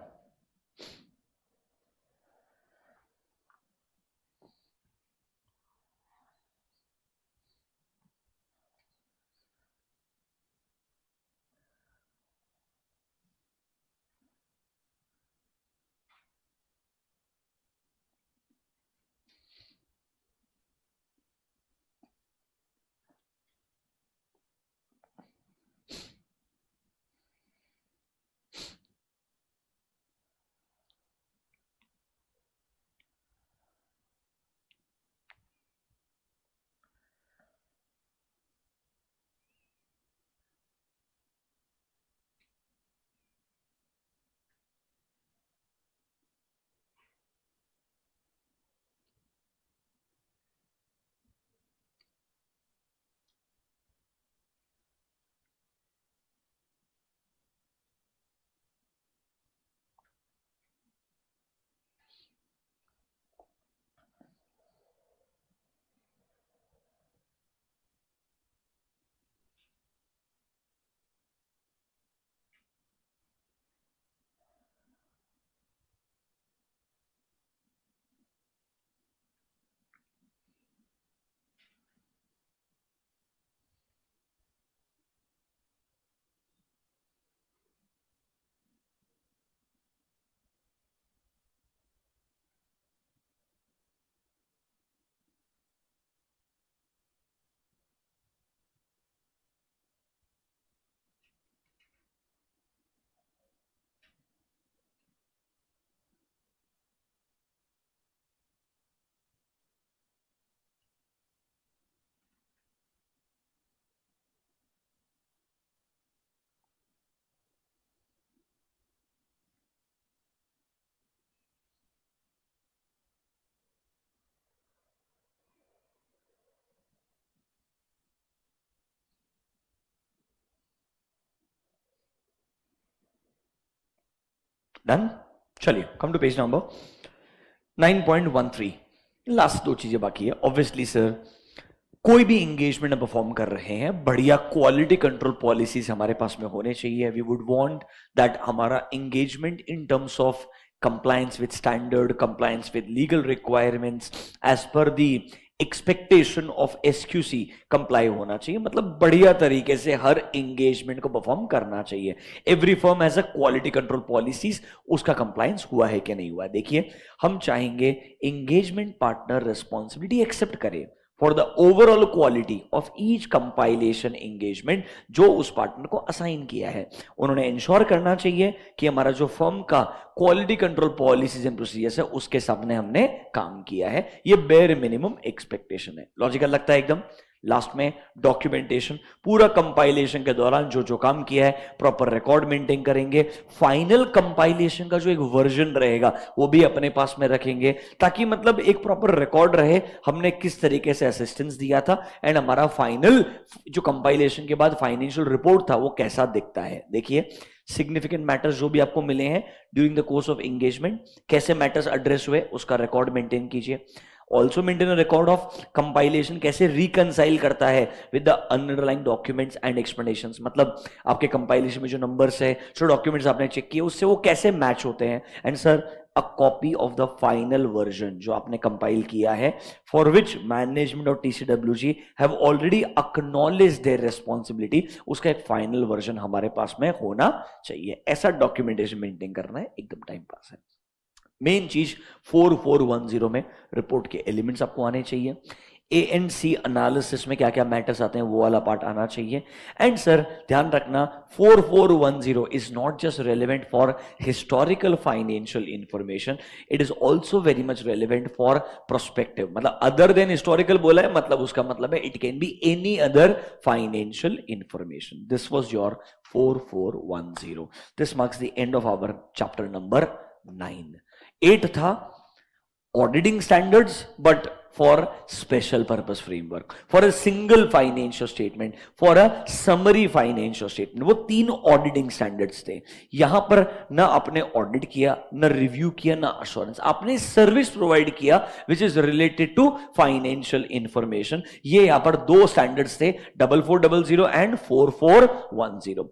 डन। चलिए come to page number 9.13। Last दो चीजें बाकी है। ऑब्वियसली सर, कोई भी एंगेजमेंट हम परफॉर्म कर रहे हैं, बढ़िया क्वालिटी कंट्रोल पॉलिसीज हमारे पास में होने चाहिए। वी वुड वांट दैट हमारा engagement in terms of compliance with standard, compliance with legal requirements as per the expectation of SQC comply होना चाहिए। मतलब बढ़िया तरीके से हर एंगेजमेंट को परफॉर्म करना चाहिए। Every firm has a quality control policies, उसका कंप्लायंस हुआ है कि नहीं हुआ है। देखिए, हम चाहेंगे एंगेजमेंट पार्टनर रिस्पॉन्सिबिलिटी एक्सेप्ट करे for the overall quality of each compilation engagement जो उस पार्टनर को असाइन किया है। उन्होंने इंश्योर करना चाहिए कि हमारा जो फर्म का quality control policies and procedures है उसके सामने हमने काम किया है। ये बेयर मिनिमम एक्सपेक्टेशन है। लॉजिकल लगता है एकदम। लास्ट में डॉक्यूमेंटेशन, पूरा कंपाइलेशन के दौरान जो जो काम किया है प्रॉपर रिकॉर्ड मेंटेन करेंगे। फाइनल कंपाइलेशन का जो एक वर्जन रहेगा वो भी अपने पास में रखेंगे, ताकि मतलब एक प्रॉपर रिकॉर्ड रहे हमने किस तरीके से असिस्टेंस दिया था एंड हमारा फाइनल जो कंपाइलेशन के बाद फाइनेंशियल रिपोर्ट था वो कैसा दिखता है। देखिए, सिग्निफिकेंट मैटर्स जो भी आपको मिले हैं during the course of engagement, कैसे मैटर्स एड्रेस हुए उसका रिकॉर्ड मेंटेन कीजिए। Also maintain a record of compilation, कैसे रिकंसाइल करता है with the underlying documents and explanations. मतलब आपके कंपाइलेशन में जो नंबर्स है, जो डॉक्यूमेंट्स आपने चेक किए, उससे वो कैसे मैच होते हैं। And sir, a copy of the final version जो आपने कंपाइल किया है, फॉर विच मैनेजमेंट और TCWG have already acknowledged their responsibility, उसका एक फाइनल वर्जन हमारे पास में होना चाहिए। ऐसा डॉक्यूमेंटेशन मेंटेन करना है, एकदम टाइम पास है। मेन चीज 4410 में रिपोर्ट के एलिमेंट्स आपको आने चाहिए। ANC एनालिसिस में क्या क्या मैटर्स आते हैं वो वाला पार्ट आना चाहिए। एंड सर ध्यान रखना, 4410 is not just relevant for historical financial information, it is also very much relevant for prospective. मतलब अदर देन हिस्टोरिकल बोला है, मतलब उसका मतलब है it can be any other financial information. This was your 4410। This marks the end of our chapter number 9। 8 था auditing standards, but for special purpose framework, for a single financial statement, for a summary financial statement. वो 3 ऑडिटिंग स्टैंडर्ड्स थे। यहां पर ना आपने ऑडिट किया, ना रिव्यू किया, ना अश्योरेंस, आपने सर्विस प्रोवाइड किया which is related to financial information. ये यहां पर 2 स्टैंडर्ड्स थे, 4400 एंड 4410।